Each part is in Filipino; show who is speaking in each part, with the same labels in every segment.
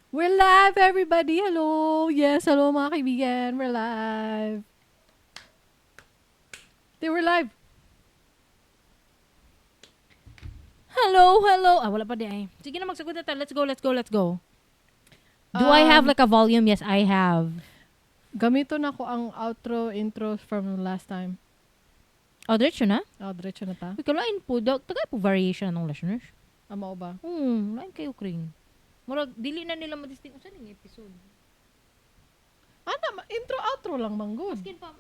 Speaker 1: We're live, everybody! Hello! Yes, hello mga kaibigan! We're live! We're live! Hello, hello! Ah, wala pa di ay. Sige na, magsagot na tayo. Let's go, let's go, let's go. Do I have like a volume? Yes, I have.
Speaker 2: Gamito na ko ang outro, intro from last time.
Speaker 1: Oh, diretso na?
Speaker 2: Diretso na ta.
Speaker 1: Ikaw lain po. Tagay po variation ng listeners.
Speaker 2: Amo ba?
Speaker 1: Lain kayo, Kring. Murag, dili na nila madisting. Saan yung episode?
Speaker 2: Intro, outro lang, manggod.
Speaker 1: Maskin pa.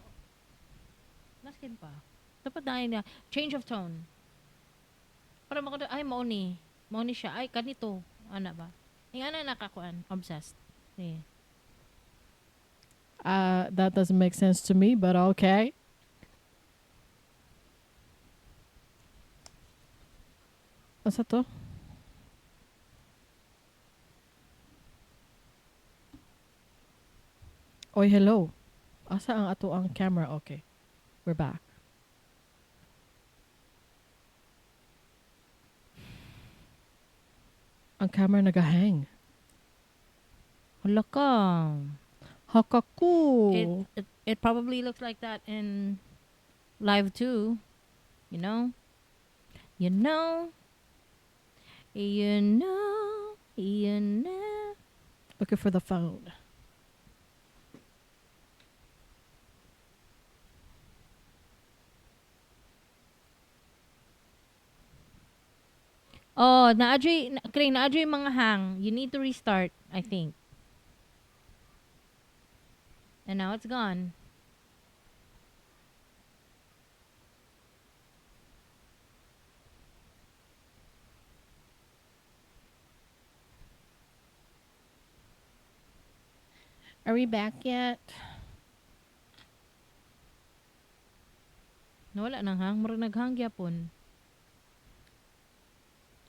Speaker 1: Maskin pa. Dapat na na. Change of tone. Para makita, ay, mauni. Mauni siya. Ay, kanito. Ana ba? Yung ana nakakuan. Obsessed. Yeah.
Speaker 2: That doesn't make sense to me, but okay. Asa to? Oy, hello. Asa ang ato ang camera? Okay. We're back. Ang camera nagahang.
Speaker 1: Hala ka.
Speaker 2: Hakaku.
Speaker 1: It probably looks like that in live too. You know? You know? You know? You know?
Speaker 2: Looking for the phone.
Speaker 1: Oh, Kring, naadyoy mga hang. You need to restart, I think. And now it's gone.
Speaker 2: Are we back yet?
Speaker 1: Nawala nang hang. Murag naghang gyapon.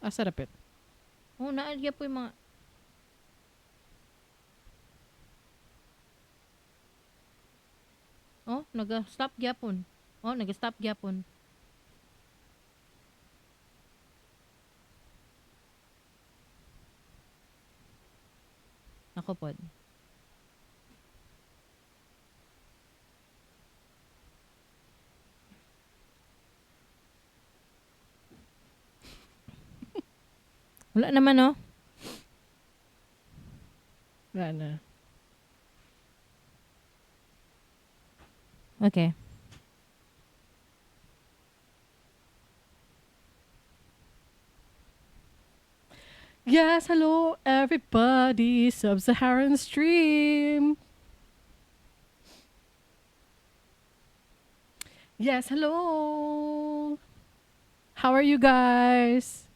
Speaker 2: Asa dapit?
Speaker 1: Oh, naadya po yung mga... Oh, nag-stop gyapon. Oh, nag-stop gyapon. Ako pod. Wala naman, oh.
Speaker 2: Wala na.
Speaker 1: Okay.
Speaker 2: Yes, hello everybody. Sub-Saharan stream. Yes, hello. How are you guys?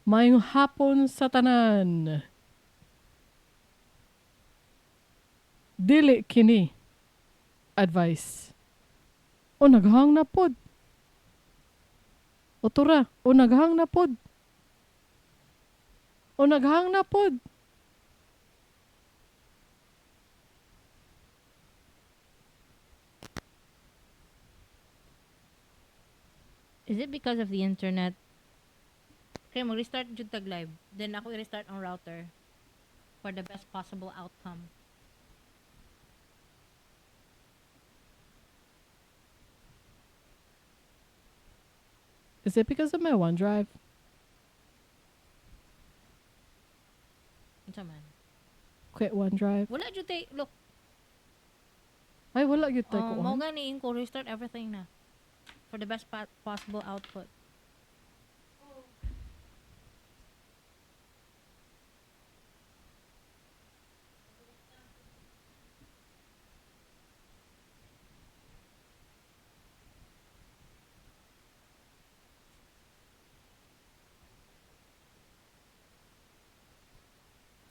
Speaker 2: Mayong hapon sa tanan. Dili kini advice. O naghang na pod. O tura, o naghang na pod. O naghang na pod.
Speaker 1: Is it because of the internet? Okay, mag-restart jud tag live. Then ako i-restart ang router for the best possible outcome.
Speaker 2: Is it because of my OneDrive?
Speaker 1: Unsa man?
Speaker 2: Quit OneDrive.
Speaker 1: Wala jud tay, look.
Speaker 2: Ay, wala yun tayo
Speaker 1: Mo
Speaker 2: ko.
Speaker 1: gani ko restart everything na for the best possible output.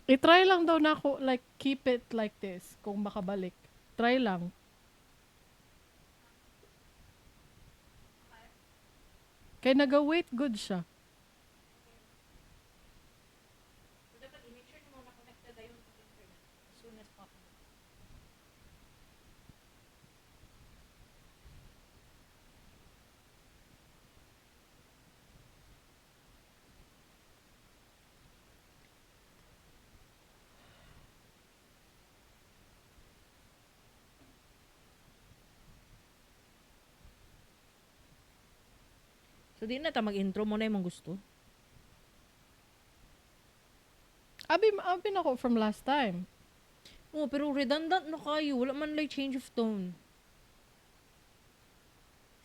Speaker 2: I-try lang daw na ako, like, keep it like this, kung makabalik. Try lang. Kaya naga-wait good siya.
Speaker 1: Dapat i-make sure mo na connected ayon sa internet as soon as possible. So, di na ta mag-intro mo na yung gusto.
Speaker 2: Abi na ko from last time.
Speaker 1: Oh, pero redundant na kayo. Wala man like change of tone.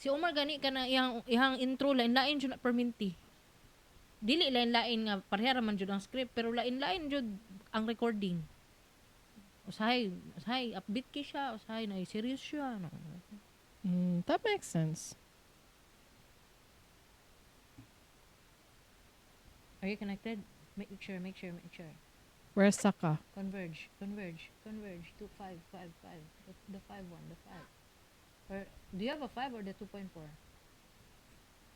Speaker 1: Si Omar gani ka na ihang intro lain-lain jud na perminti. Dili lain-lain nga pareha man jud ang script pero lain-lain jud ang recording. Usahay upbeat ki siya, usahay na serious siya. No.
Speaker 2: That makes sense.
Speaker 1: Are you connected? Make sure.
Speaker 2: Where's Saka?
Speaker 1: Converge. 2 5 5 5. The 5 one, the 5. Or do you have a 5 or the 2.4?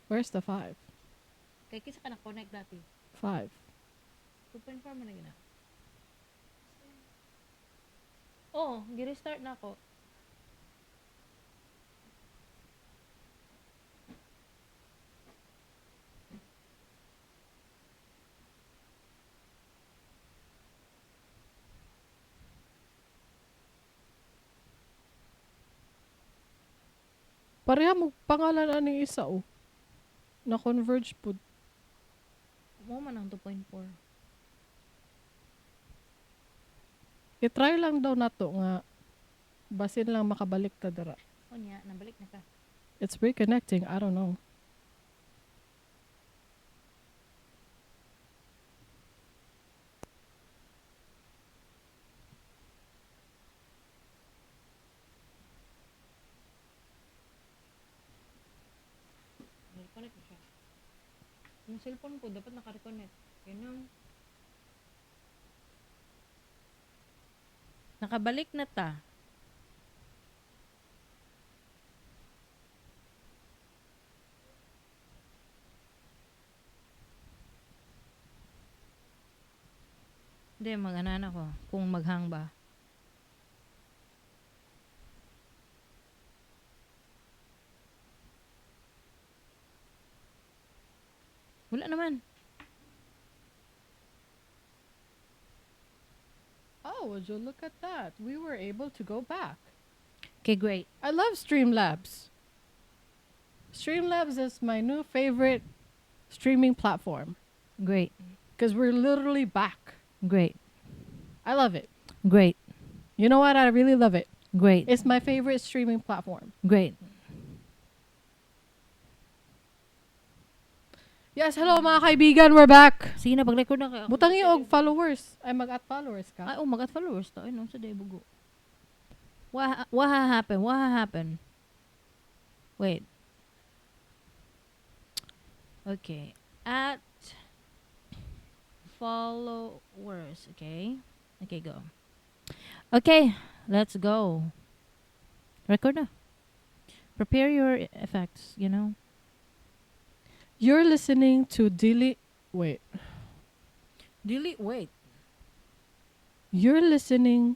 Speaker 2: Where's the 5?
Speaker 1: Kay kisa ka na connect dati.
Speaker 2: 5.
Speaker 1: 2.4 man na gina. Oh, gi-restart na ako.
Speaker 2: Pareha mo pangalan ani isa oh. Na converge pud.
Speaker 1: Mo man ang 2.4.
Speaker 2: I-try lang daw nato nga basin lang makabalik ta dira.
Speaker 1: O niya, nabalik na ka.
Speaker 2: It's reconnecting. I don't know.
Speaker 1: Reconnect na siya. Yung cellphone ko, dapat naka-reconnect. Yun ang... Nakabalik na ta. Hindi, mag-anan ako. Kung maghang ba. Wala naman.
Speaker 2: Oh, would you look at that? We were able to go back.
Speaker 1: Okay, great.
Speaker 2: I love Streamlabs. Streamlabs is my new favorite streaming platform
Speaker 1: Great.
Speaker 2: because we're literally back.
Speaker 1: Great.
Speaker 2: I love it.
Speaker 1: Great.
Speaker 2: You know what? I really love it.
Speaker 1: Great.
Speaker 2: It's my favorite streaming platform.
Speaker 1: Great.
Speaker 2: Yes, hello mga kaibigan. We're back.
Speaker 1: Sige na, pag-record na kayo.
Speaker 2: Butang og followers. Ay, mag-at followers ka.
Speaker 1: Ay, oh, mag-at followers to. Ay, no, sa day bugo. What happened? What happened? Wait. Okay. At followers. Okay. Okay, go. Okay, let's go. Record na. Prepare your effects, you know.
Speaker 2: You're listening to Dili... Wait.
Speaker 1: Wait.
Speaker 2: You're listening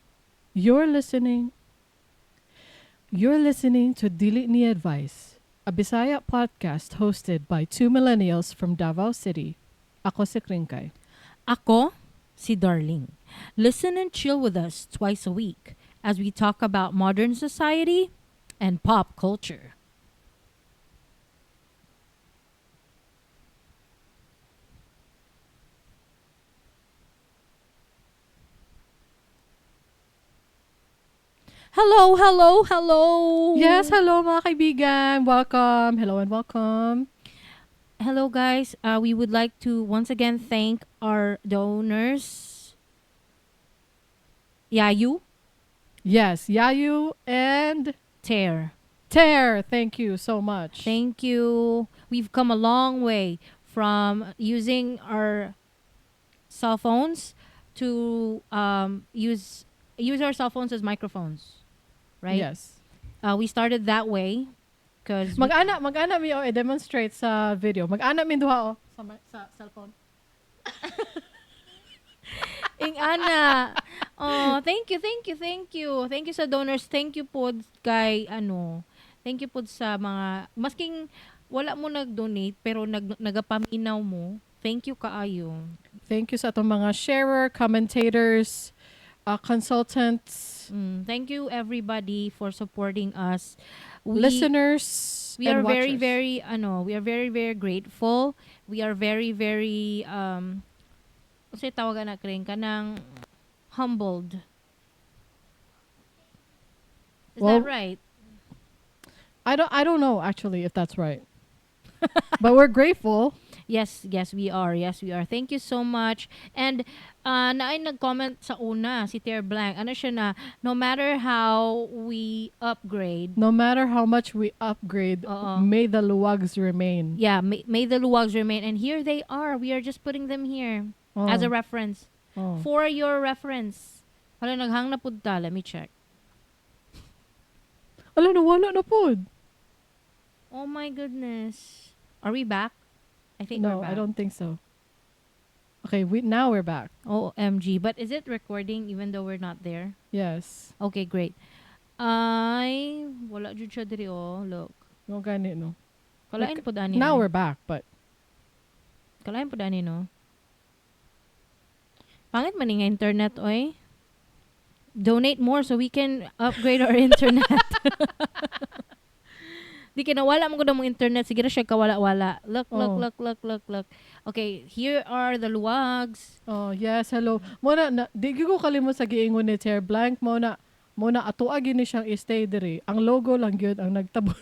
Speaker 2: to Dili Ni Advice, a Bisaya podcast hosted by two millennials from Davao City. Ako si Kringkay.
Speaker 1: Ako, si Darling. Listen and chill with us twice a week as we talk about modern society and pop culture. Hello.
Speaker 2: Yes, hello mga kaibigan. Welcome. Hello and welcome.
Speaker 1: Hello, guys. We would like to once again thank our donors. Yayu,
Speaker 2: Yes, Yayu and
Speaker 1: Tear.
Speaker 2: Ter. Thank you so much.
Speaker 1: Thank you. We've come a long way from using our cell phones to use our cell phones as microphones, right?
Speaker 2: Yes.
Speaker 1: We started that way because
Speaker 2: Mag-ana mi i-demonstrate sa video. Mag-ana mi duha sa cellphone.
Speaker 1: Ing ana. Oh, thank you. Thank you sa donors. Thank you po kay Thank you po sa mga masking wala mo nag-donate pero nagapaminaw mo. Thank you kaayo.
Speaker 2: Thank you sa atong mga sharer, commentators, consultants,
Speaker 1: Thank you everybody for supporting us.
Speaker 2: listeners.
Speaker 1: We are
Speaker 2: and
Speaker 1: very,
Speaker 2: watchers.
Speaker 1: very, we are very, very grateful. We are very, very, kasi tawagan na kring kanang humbled. Is
Speaker 2: Well,
Speaker 1: that right?
Speaker 2: I don't know actually if that's right. But we're grateful.
Speaker 1: Yes, we are. Yes, we are. Thank you so much. And naay nag-comment sa una, si Ter Blank. Ano siya na, no matter how we upgrade,
Speaker 2: No matter how much we upgrade,
Speaker 1: Oo.
Speaker 2: may the luwags remain.
Speaker 1: yeah, may the luwags remain. And here they are. We are just putting them here as a reference.
Speaker 2: Oh.
Speaker 1: For your reference. Wala, naghang na punta. Let me check.
Speaker 2: Ala, nawala na po.
Speaker 1: Oh my goodness. Are we back? I think
Speaker 2: No,
Speaker 1: we're back.
Speaker 2: I don't think so. Okay, now we're back.
Speaker 1: OMG. But is it recording even though we're not there?
Speaker 2: Yes.
Speaker 1: Okay, great. Ay, wala jud siya diri oh. Look.
Speaker 2: No gani no.
Speaker 1: Kalain
Speaker 2: Like,
Speaker 1: po dani.
Speaker 2: Now we're back, but
Speaker 1: Kalain po dani no. Pangit man nga internet oy. Donate more so we can upgrade our internet. Di kinawala mo ko na mong internet. Sige na siya kawala-wala. Look. Okay, here are the luwags.
Speaker 2: oh yes, hello. Muna na di gyud ko kalimot sa giingon ni Chair Blank muna ato gini siyang stay diri. Ang logo lang gyud ang nagtabon.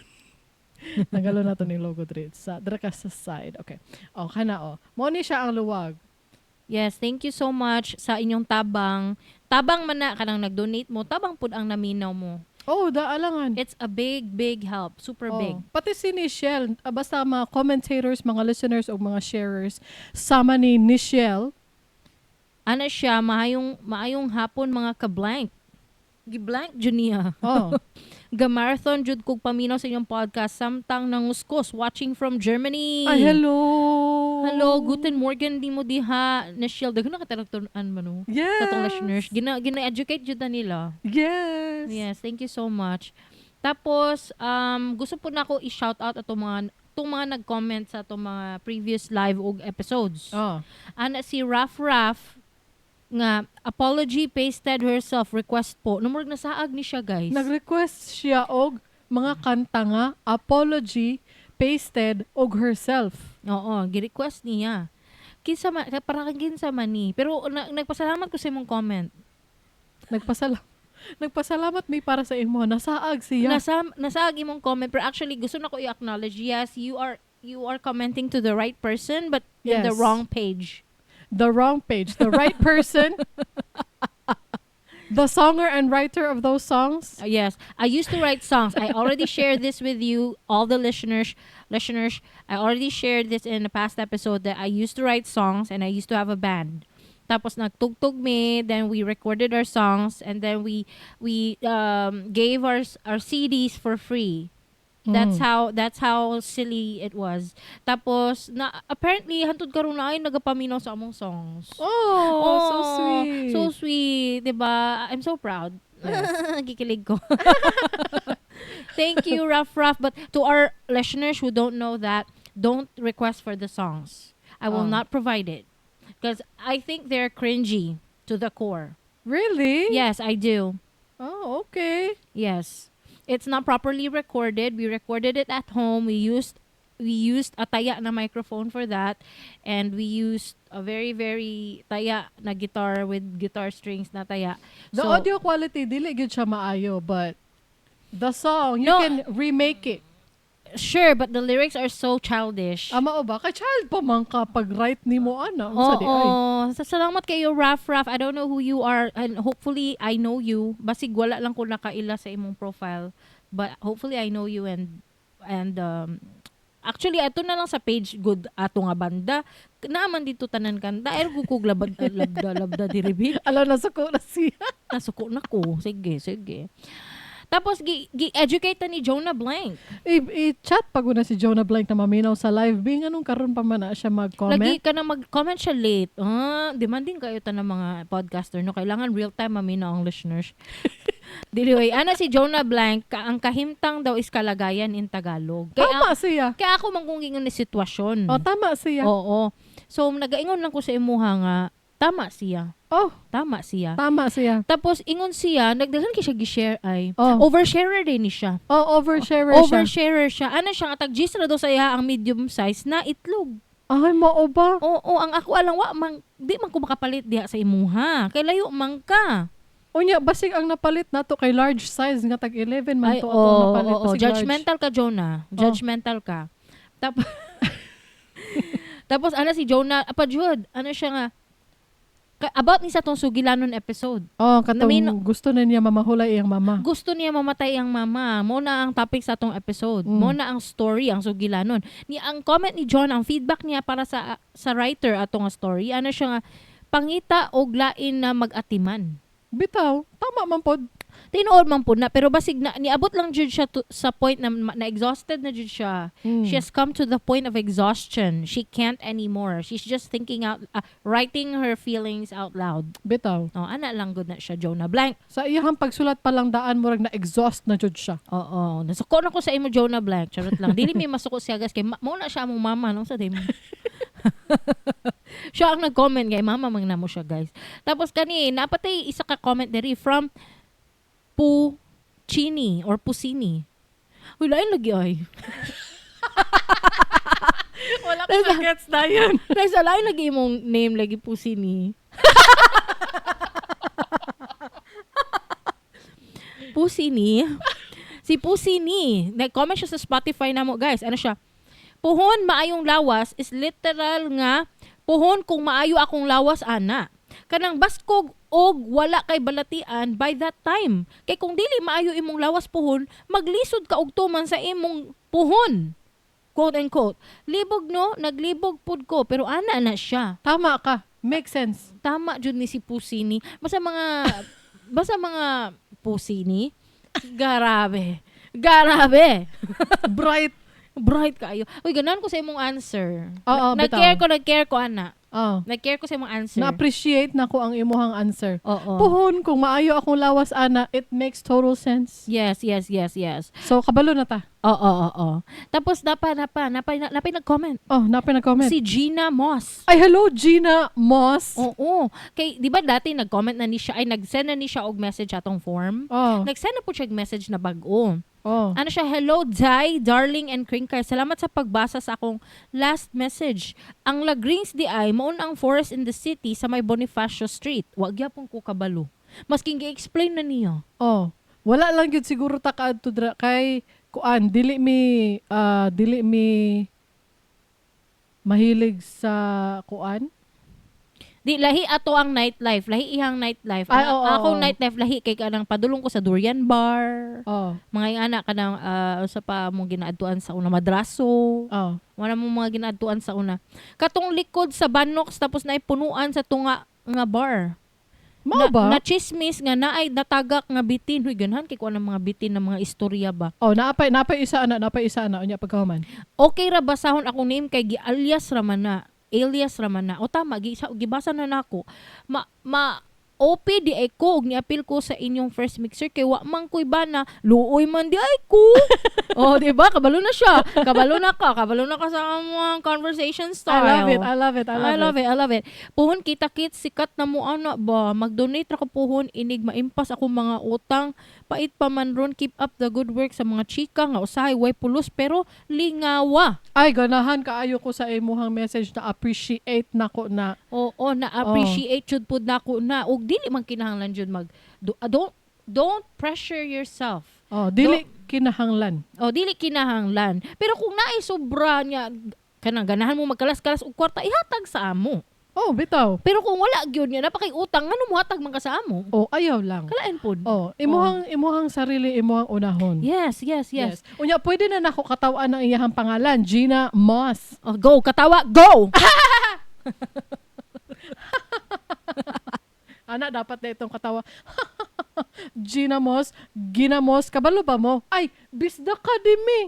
Speaker 2: Nagalo na to ni logo diri sa dira ka sa side. Okay. Oh, kana oh. Mo ni siya ang luwag.
Speaker 1: Yes, thank you so much sa inyong tabang. Tabang man na kanang nag-donate mo, tabang pud ang naminaw mo.
Speaker 2: Oh, daalangan.
Speaker 1: It's a big help. Super big.
Speaker 2: Pati si Nichelle, basta mga commentators, mga listeners o mga sharers, sama ni Nichelle.
Speaker 1: Ana siya, maayong hapon mga ka-blank. Gi-blank jud niya.
Speaker 2: Oh.
Speaker 1: Ga-marathon jud kog paminaw sa inyong podcast samtang nanguskos watching from Germany.
Speaker 2: Ay, hello.
Speaker 1: Hello, guten morgen di mo diha. Nichelle, daghan na katalagtunan man no.
Speaker 2: Yes.
Speaker 1: Sa tong listeners, gina-educate jud na nila.
Speaker 2: Yes.
Speaker 1: Yes, thank you so much. Tapos, gusto po na ako i-shout out itong mga nag-comment sa itong mga previous live og episodes.
Speaker 2: Oh.
Speaker 1: Ana si Raf nga apology pasted herself request po. Numurag nasaag ni siya, guys.
Speaker 2: Nag-request siya og mga kanta nga, apology, pasted og herself.
Speaker 1: Oo, gi-request niya. Parang kinsa man ni. Pero nagpasalamat ko sa imong comment.
Speaker 2: Nagpasalamat may para sa imo. Nasaag siya.
Speaker 1: Nasaag imong comment, pero actually gusto na ko i-acknowledge, yes, you are commenting to the right person but in the
Speaker 2: Yes.
Speaker 1: wrong page.
Speaker 2: The wrong page. The right person. The songer and writer of those songs.
Speaker 1: Yes, I used to write songs. I already shared this with you, all the listeners. I already shared this in a past episode that I used to write songs and I used to have a band. Tapos nagtugtog me, then we recorded our songs, and then we gave our CDs for free. That's how silly it was. Tapos apparently hantud karon na ay nagapaminaw sa among songs.
Speaker 2: Oh, so sweet.
Speaker 1: So sweet, 'di ba? I'm so proud.
Speaker 2: Yes.
Speaker 1: Kikilig ko. Thank you, Raf. But to our listeners who don't know that, don't request for the songs. I will not provide it. Because I think they're cringy to the core.
Speaker 2: Really?
Speaker 1: Yes, I do.
Speaker 2: Oh, okay.
Speaker 1: Yes. It's not properly recorded. We recorded it at home. We used a taya na microphone for that. And we used a very, very taya na guitar with guitar strings na taya.
Speaker 2: The audio quality, dili gyud siya maayo, but the song, you
Speaker 1: No.
Speaker 2: can remake it.
Speaker 1: Sure, but the lyrics are so childish.
Speaker 2: Ama o ba? Kay child pa man ka pag-write ni mo, ana. Unsa di ay?
Speaker 1: Oo. Salamat kayo, Raf. I don't know who you are. And hopefully, I know you. Basig wala lang ko nakaila sa imong profile. But hopefully, I know you and actually, ato na lang sa page, good ato nga banda. Naaman dito tanan kanta. Ay, kukug labda diribi.
Speaker 2: Alam, nasuko na siya.
Speaker 1: Nasuko na ko. Sige. Tapos, gi-educate na ni Jonah Blank.
Speaker 2: I-chat pag na si Jonah Blank na maminaw sa live. Bing, anong karon pa man na siya mag-comment?
Speaker 1: Lagi ka na mag-comment siya late. Demanding kayo ta ng mga podcaster. No? Kailangan real-time maminaw ang listeners. Dili, ana si Jonah Blank, ang kahimtang daw is kalagayan in Tagalog.
Speaker 2: Tama siya.
Speaker 1: Kaya ako manggungingon ni sitwasyon.
Speaker 2: Oh, tama siya.
Speaker 1: Oo. So, nagaingon lang ko sa imuha nga, Tama siya.
Speaker 2: Oh,
Speaker 1: Tama siya.
Speaker 2: tama siya.
Speaker 1: Tapos ingon siya, nagdaghan kay siya gi-share ay.
Speaker 2: Oh.
Speaker 1: Oversharer din ni siya.
Speaker 2: Oh, oversharer siya.
Speaker 1: Oversharer siya. Ano siya nga tag gis ra daw sa iya ang medium size na itlog.
Speaker 2: Ay, mao ba?
Speaker 1: Oo, ang ako alang wa man di man ko makapalit diha sa imuha. Kay layo man ka.
Speaker 2: Unya, basig ang napalit nato kay large size nga tag 11 man
Speaker 1: Ay,
Speaker 2: to ato napalit.
Speaker 1: oo,
Speaker 2: Basig
Speaker 1: judgmental ka, Jonah. Judgmental ka. Tapos tapos ano si Jonah, apa jud, ano siya nga about ni sa tong Sugilanon episode.
Speaker 2: Oh, katong
Speaker 1: Namino-
Speaker 2: gusto na niya mamahulay iyang mama.
Speaker 1: Gusto niya mamatay ang mama. Mo na ang topic sa tong episode.
Speaker 2: Mm.
Speaker 1: Mo na ang story ang Sugilanon. Ni ang comment ni John, ang feedback niya para sa writer atong story, ano siya nga pangita og lain na mag-atiman.
Speaker 2: Bitaw, tama man pod.
Speaker 1: Tinuod man po na pero basig na niabot lang jud siya sa point na exhausted na jud siya. She has come to the point of exhaustion. She can't anymore. She's just thinking out writing her feelings out loud.
Speaker 2: Bitaw.
Speaker 1: Oh, ana lang gud na siya Jonah Blank.
Speaker 2: Sa iyang pagsulat pa lang daan mo na exhaust na jud siya.
Speaker 1: Oo. Nasuko na ko sa imo Jonah Blank. Charot lang. Dili may masuko siya guys kay mo na siya among mama no sa dimo. Siya ang nag-comment kay mama mang namo siya guys. Tapos kani napatay isa ka comment diri from Puccini or Pusini. Wala yung lagi ay.
Speaker 2: Wala ko gets na yun.
Speaker 1: Nasa lain lagi mong name lagi Pusini. Pusini. Si Pusini. Nag-comment siya sa Spotify na mo guys. Ano siya? Puhon maayong lawas is literal nga puhon kung maayo akong lawas ana. Kanang baskog og wala kay balatian by that time. Kay kung dili maayo imong lawas puhon, maglisod ka og tuman sa imong puhon. Quote and quote. Libog no, naglibog pud ko pero ana na siya.
Speaker 2: Tama ka. Makes sense.
Speaker 1: Tama jud ni si Pusini. Basta mga Pusini. Garabe. Bright kayo. Uy, ganahan ko sa imong answer.
Speaker 2: Oo,
Speaker 1: Nag-care ko ana.
Speaker 2: Oh.
Speaker 1: Nag-care ko sa imong answer.
Speaker 2: Na-appreciate na ko ang imuhang answer.
Speaker 1: Oo.
Speaker 2: Puhon, kung maayo akong lawas ana, it makes total sense.
Speaker 1: Yes.
Speaker 2: So, kabalo na ta.
Speaker 1: Oo. Tapos napay nag-comment.
Speaker 2: Oh, napay na-comment.
Speaker 1: Si Gina Moss.
Speaker 2: Ay, hello, Gina Moss.
Speaker 1: Oo. Kay, di ba dati nag-comment na ni siya, ay nag-send na ni siya og message atong form?
Speaker 2: Oh.
Speaker 1: Nag-send na po siya og message na bag-o.
Speaker 2: Oh.
Speaker 1: Ano siya, hello, Jai, Darling and Kringkay. Salamat sa pagbasa sa akong last message. Ang Lagrings di ay, maun ang forest in the city sa may Bonifacio Street. Wag yapon ko kabalo. Masking gi-explain na niya.
Speaker 2: Oh. Wala lang yun siguro ta kaadto dra kay kuan dili mi mahilig sa kuan.
Speaker 1: Di, lahi ato ang nightlife. Lahi ihang nightlife.
Speaker 2: Ay, oo,
Speaker 1: Akong
Speaker 2: oo.
Speaker 1: nightlife, lahi kay kanang padulong ko sa Durian Bar.
Speaker 2: Oh.
Speaker 1: Mga yung anak kanang sa pa mong ginaadtuan sa una madraso.
Speaker 2: Oh.
Speaker 1: Wala mong mga ginaadtuan sa una. Katong likod sa Banox tapos naipunuan sa tunga nga bar.
Speaker 2: Mao ba?
Speaker 1: Na chismis nga naay natagak nga bitin. Huy, ganahan kay kuan ang mga bitin ng mga istorya ba.
Speaker 2: Oh, napay isa ana unya pagkahuman.
Speaker 1: Okay ra basahon akong name kay alias raman na. O tama, gibasa na nako. OP di ay ko, og niapil ko sa inyong first mixer kay wa man ko'y bana, luoy man di ay ko. Oh, di ba? Kabalo na siya. Kabalo na ka sa mga conversation style.
Speaker 2: I love it.
Speaker 1: Puhon kita-kit, sikat na mo ana ba? Mag-donate ra ko puhon, inig maimpas ako mga utang. Pait pa man ron, keep up the good work sa mga chika nga usahay way pulos pero lingawa.
Speaker 2: Ay, ganahan kaayo ko sa imuhang message na appreciate nako na.
Speaker 1: Oo, na-appreciate jud pud nako na. Og dili man kinahanglan jud don't pressure yourself.
Speaker 2: Oh, dili kinahanglan.
Speaker 1: O, dili kinahanglan. Pero kung naay sobra niya, kanang ganahan mo magkalas-kalas og kwarta, ihatag sa amo.
Speaker 2: Oh, bitaw.
Speaker 1: Pero kung wala gyud niya, napakay utang, ngano mo hatag man ka sa amo?
Speaker 2: Oh, ayaw lang.
Speaker 1: Kalain pod.
Speaker 2: Oh, imuhang sarili, imuhang unahon.
Speaker 1: Yes.
Speaker 2: Unya, pwede na nako katawan ang iyahang pangalan, Gina Moss.
Speaker 1: Oh, go, katawa, go!
Speaker 2: Ana, dapat na itong katawa. Gina Moss, kabalo ba mo? Ay, bisda ka di mi.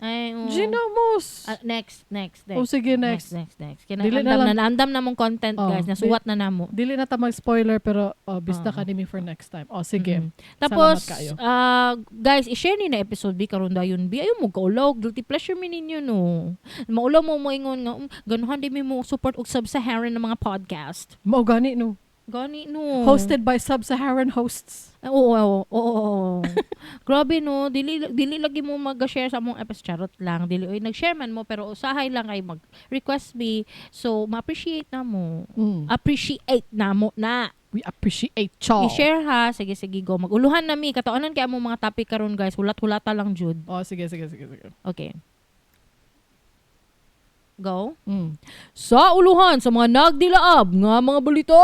Speaker 1: Ay, oo.
Speaker 2: Ginamos.
Speaker 1: Next.
Speaker 2: O sige, next.
Speaker 1: Next.
Speaker 2: Dili na
Speaker 1: Kinaandam
Speaker 2: lang.
Speaker 1: na naandam na mong content,
Speaker 2: Oh,
Speaker 1: guys. Nasuwat na namo.
Speaker 2: Dili na ta mag-spoiler pero bista
Speaker 1: Oo.
Speaker 2: ka nimi for next time. O sige.
Speaker 1: Mm-mm. Tapos,
Speaker 2: Salamat kayo.
Speaker 1: guys, i-share ni na episode B karon dayon B. Ayaw mo kaulaw, guilty pleasure mi ninyo no. Maulaw mo moingon nga ganuhan di mi mo support og Sub-Saharan na mga podcast.
Speaker 2: Mao gani no.
Speaker 1: Gani no.
Speaker 2: Hosted by Sub-Saharan hosts.
Speaker 1: Oo. Grabe no, dili lagi mo mag-share sa among episode, charot lang. Dili oy nag-share man mo pero usahay lang kay mag-request me. So, ma-appreciate na mo. Appreciate na mo na.
Speaker 2: We appreciate y'all.
Speaker 1: I-share ha. Sige go. Maguluhan na mi kataunan kay among mga topic karon guys. Hulat-hulata lang jud.
Speaker 2: Oh, sige.
Speaker 1: Okay. Go.
Speaker 2: Mm.
Speaker 1: Sa uluhan sa mga nagdilaab nga mga balita.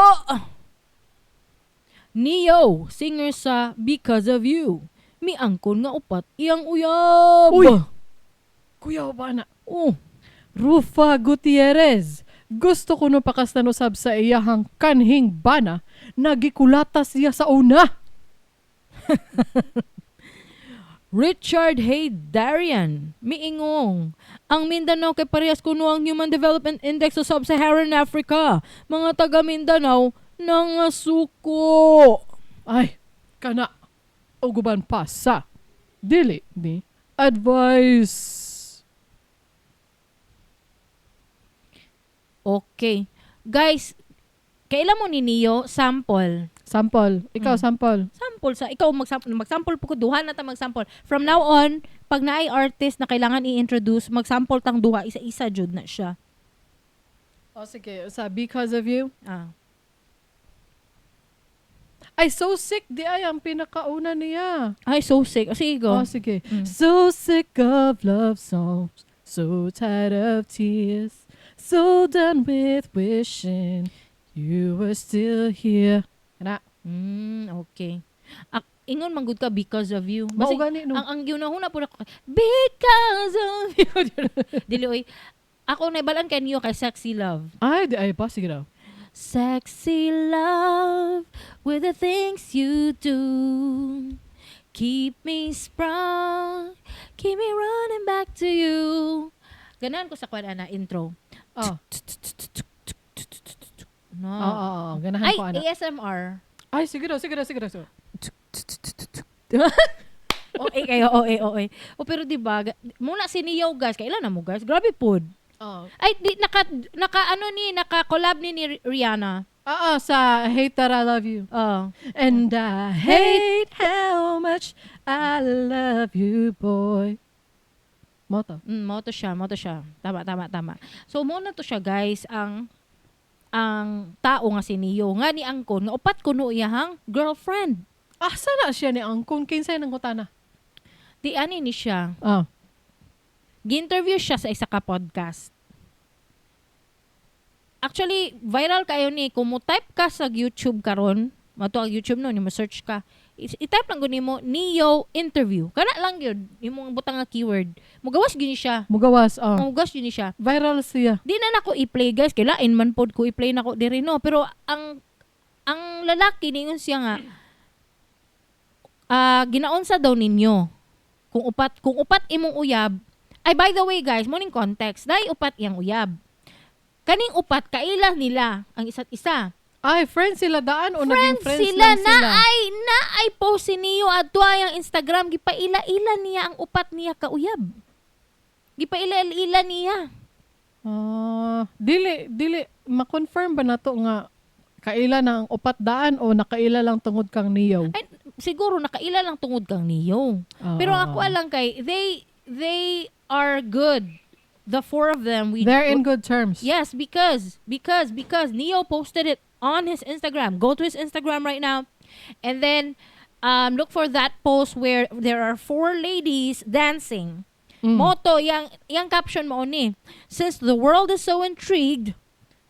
Speaker 1: Neo, singer sa Because of You. Miangkon nga upat iyang uyab.
Speaker 2: Uy! Kuya ba na?
Speaker 1: Oh.
Speaker 2: Rufa Gutierrez. Gusto ko no pakastan usab sa iyahang kanhing bana. Nagikulatas siya sa una.
Speaker 1: Richard Haydarian, miingong. Ang Mindanao kay parehas kuno ang Human Development Index sa Sub-Saharan Africa. Mga taga Mindanao, nangasuko.
Speaker 2: Ay, kana. Uguban pa sa Dili Ni Advice.
Speaker 1: Okay. Guys, kailan mo ni Neo sample?
Speaker 2: Sample. Ikaw, sample.
Speaker 1: Sample sa ikaw magsample po ko duha na ta magsample. From now on, pag naay artist na kailangan i-introduce, magsample tang duha isa-isa jud na siya.
Speaker 2: O sige, sa Because of You.
Speaker 1: Ah.
Speaker 2: Ay, So Sick. Di ay ang pinakauna niya.
Speaker 1: Ay, so sick. Sige, go.
Speaker 2: Oh, sige.
Speaker 1: Mm.
Speaker 2: So sick of love songs. So tired of tears. So done with wishing you were still here. Kana.
Speaker 1: Okay. Ingon manggod ka Because of You.
Speaker 2: Mao
Speaker 1: Basig,
Speaker 2: gani no.
Speaker 1: ang ginahuna po na ko, Because of You. Dili, oy. Ako naibalan kay Neo kay Sexy Love.
Speaker 2: Ay, di ay pa. Sige daw.
Speaker 1: Sexy love with the things you do. Keep me sprung. Keep me running back to you. Ganahan ko sa kwan na intro.
Speaker 2: Oh.
Speaker 1: No.
Speaker 2: Oo. Ganahan
Speaker 1: Ay,
Speaker 2: ko ana.
Speaker 1: ASMR.
Speaker 2: Ay, sige daw.
Speaker 1: Okay kayo, okay. O pero diba, muna si Neo guys, kailan na mo guys? Grabe pod.
Speaker 2: Oh.
Speaker 1: Ay, naka collab ni Rihanna.
Speaker 2: Sa Hate That I Love You.
Speaker 1: Oh.
Speaker 2: And I hate how much I love you, boy. Moto.
Speaker 1: Mo to siya. Tama. So muna to siya guys, ang tao nga si Neo nga ni angkon nga upat kuno iyahang girlfriend.
Speaker 2: Sana siya ni Angkon? Kinsay nang utana?
Speaker 1: Di ani ni siya. Gi-interview siya sa isa ka podcast. Actually, viral kayo ni. Kung mo type ka sa YouTube karon, mato ang YouTube no, ni mo search ka. I-type lang guni mo Neo interview. Kana lang yun, imong butang nga keyword. Mugawas gini siya.
Speaker 2: Mugawas.
Speaker 1: Mugawas gini siya.
Speaker 2: Viral siya.
Speaker 1: Di na nako i-play guys, kailain man pod ko i-play nako diri no, pero ang lalaki ningon siya nga ginaunsa daw ninyo. Kung upat imong uyab. Ay, by the way guys, morning context. Dahil upat iyang uyab. Kaning upat, kaila nila ang isa't isa.
Speaker 2: Ay, friends sila daan o naging friends
Speaker 1: sila,
Speaker 2: lang sila?
Speaker 1: na ay post si Neo adto ang Instagram. Gipaila-ila niya ang upat niya kauyab. Gipaila-ila niya.
Speaker 2: Dili, ma-confirm ba na to nga kaila na ang upat daan o nakaila lang tungod kang Neo?
Speaker 1: Ay, siguro nakaila lang tungod kang Neo. Pero ako alang kay, they are good. The four of them.
Speaker 2: They're in good terms.
Speaker 1: Yes, because Neo posted it on his Instagram. Go to his Instagram right now. And then, look for that post where there are four ladies dancing. Moto, yang caption mo ni. Since the world is so intrigued,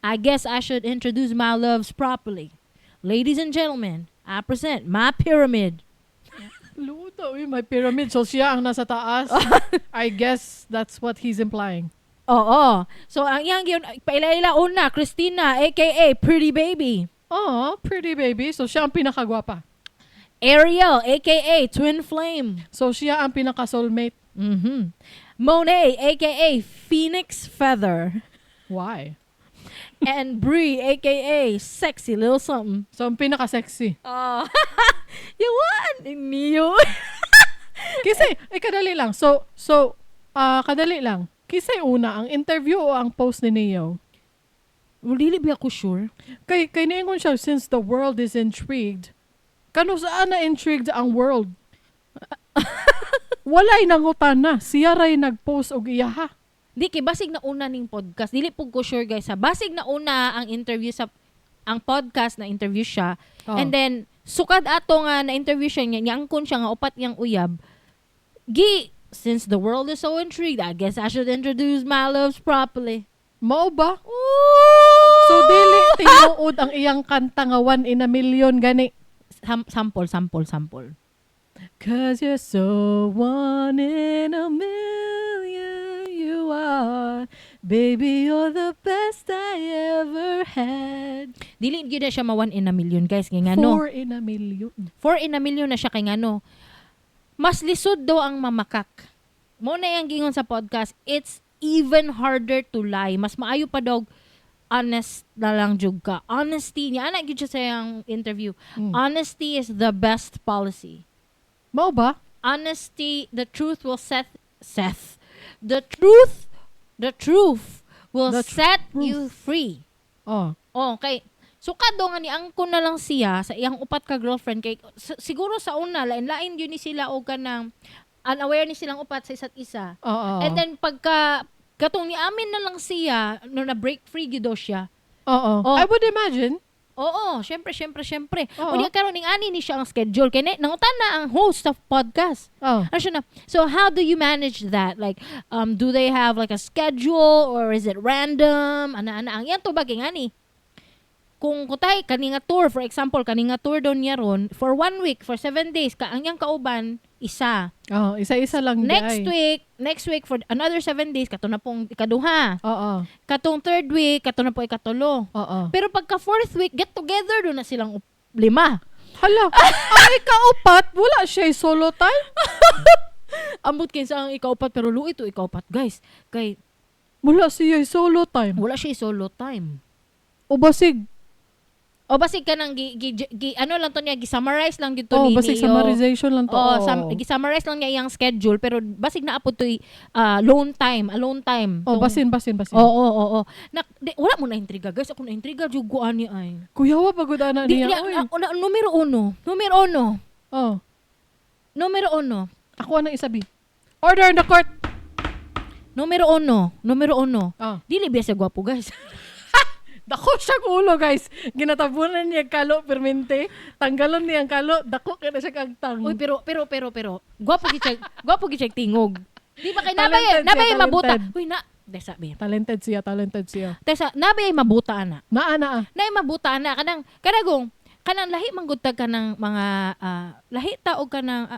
Speaker 1: I guess I should introduce my loves properly. Ladies and gentlemen, I present my pyramid.
Speaker 2: Luto, may pyramid. So siya ang nasa taas. I guess that's what he's implying.
Speaker 1: Oo. So, ang yang yun, paila-ila una, Christina, aka Pretty Baby.
Speaker 2: Pretty baby. So siya ang pinakagwapa.
Speaker 1: Ariel, aka Twin Flame.
Speaker 2: So siya ang pinaka-soulmate.
Speaker 1: Monet, aka Phoenix Feather.
Speaker 2: Why?
Speaker 1: And Brie, aka Sexy Little Something.
Speaker 2: So, ang pinaka-sexy.
Speaker 1: Oh. You want? Niyo.
Speaker 2: Kasi, kadali lang. Kadali lang. Kisay una, ang interview o ang post ni Neo?
Speaker 1: Well, dili ba ako sure?
Speaker 2: Kay niingon siya, since the world is intrigued, kano saan na intrigued ang world? Walay nangutan na. Siya ray nag-post og iyaha.
Speaker 1: Di kay basig na una ning podcast. Dili po ko sure guys ha. Basig na una ang interview sa ang podcast na interview siya.
Speaker 2: Oh.
Speaker 1: And then sukad ato nga na interview siya niya angkon siya nga upat yang uyab. Since the world is so intrigued, I guess I should introduce my loves properly.
Speaker 2: Mao ba?
Speaker 1: Ooh!
Speaker 2: So dili tinuod ang iyang kanta nga 1 in a million gani.
Speaker 1: Sample.
Speaker 2: Cause you're so 1 in a million, you are. Baby, you're the best I ever had.
Speaker 1: Dili gyud na siya ma 1 in a million guys kay ngano.
Speaker 2: 4 in a million.
Speaker 1: 4 in a million na siya kay ngano. Mas lisod daw ang mamakak. Mo na yung gingon sa podcast, it's even harder to lie. Mas maayo pa daw honest na lang jud ka. Honesty niya ana gyud siya sa yung interview. Honesty is the best policy.
Speaker 2: Mao ba?
Speaker 1: Honesty, the truth will the truth will set you free.
Speaker 2: Oh.
Speaker 1: Okay. So kado nga ni angkon na lang siya sa iyang upat ka girlfriend kay siguro sa una lain-lain yun ni sila o kanang unaware ni silang upat sa isa't isa.
Speaker 2: Oo.
Speaker 1: And then pagka katong ni amin na lang siya no na break free gyud daw siya.
Speaker 2: Oo.
Speaker 1: Oh.
Speaker 2: I would imagine.
Speaker 1: Oo, syempre.
Speaker 2: Oo.
Speaker 1: O di karon ning ani ni siya ang schedule kay nangutan na ang host of podcast.
Speaker 2: Oh.
Speaker 1: Ano siya na? So how do you manage that? Like do they have like a schedule or is it random? Ana ang yan to bagay ani. Kung kutay kaninga tour, for example, kaninga tour doon niya ron for 1 week, for 7 days, ang iyang kauban, isa.
Speaker 2: Oh, isa-isa lang
Speaker 1: Next
Speaker 2: day.
Speaker 1: week for another 7 days, kato na pong ikaduha.
Speaker 2: Oo.
Speaker 1: Katong third week, kato na po ikatulo.
Speaker 2: Oo.
Speaker 1: Pero pagka fourth week, get together doon na silang 5.
Speaker 2: Hala, ang ikaupat, wala siya solo time?
Speaker 1: Ambot kinsa ang ikaupat, pero luwi to ikaupat, guys. Kay,
Speaker 2: Wala siya solo time.
Speaker 1: wala siya solo time.
Speaker 2: O basig,
Speaker 1: O basig ka nang ano lang to niya, gi-summarize lang dito
Speaker 2: oh,
Speaker 1: ni
Speaker 2: basig
Speaker 1: Neo.
Speaker 2: summarization lang to.
Speaker 1: Oo, gi-summarize lang niya iyang schedule pero basig na apod to'y alone time.
Speaker 2: Oh, basin.
Speaker 1: Oo. Wala mo na intriga, guys. Ako na intriga, juguan niya ay.
Speaker 2: Kuyawa pagod ana niya.
Speaker 1: Numero uno.
Speaker 2: Oh,
Speaker 1: Numero uno.
Speaker 2: ako ang isabi. Order in the court.
Speaker 1: Numero uno.
Speaker 2: Oh.
Speaker 1: Dili biya siya gwapo, guys.
Speaker 2: Dako siya ulo, guys. Ginatabunan niya kalo permente. Tanggalon niya ang kalo. Dako kaya na siya kagtang.
Speaker 1: Uy, pero. Gwapo gid siya tingog. Di ba kay
Speaker 2: Talented
Speaker 1: nabay
Speaker 2: siya,
Speaker 1: mabuta.
Speaker 2: talented.
Speaker 1: Uy, desa be.
Speaker 2: Talented siya.
Speaker 1: Tesa, nabay mabuta ana.
Speaker 2: Naa.
Speaker 1: Nay mabuta na kanang lahi manggutag ka ng mga lahi taog ka ng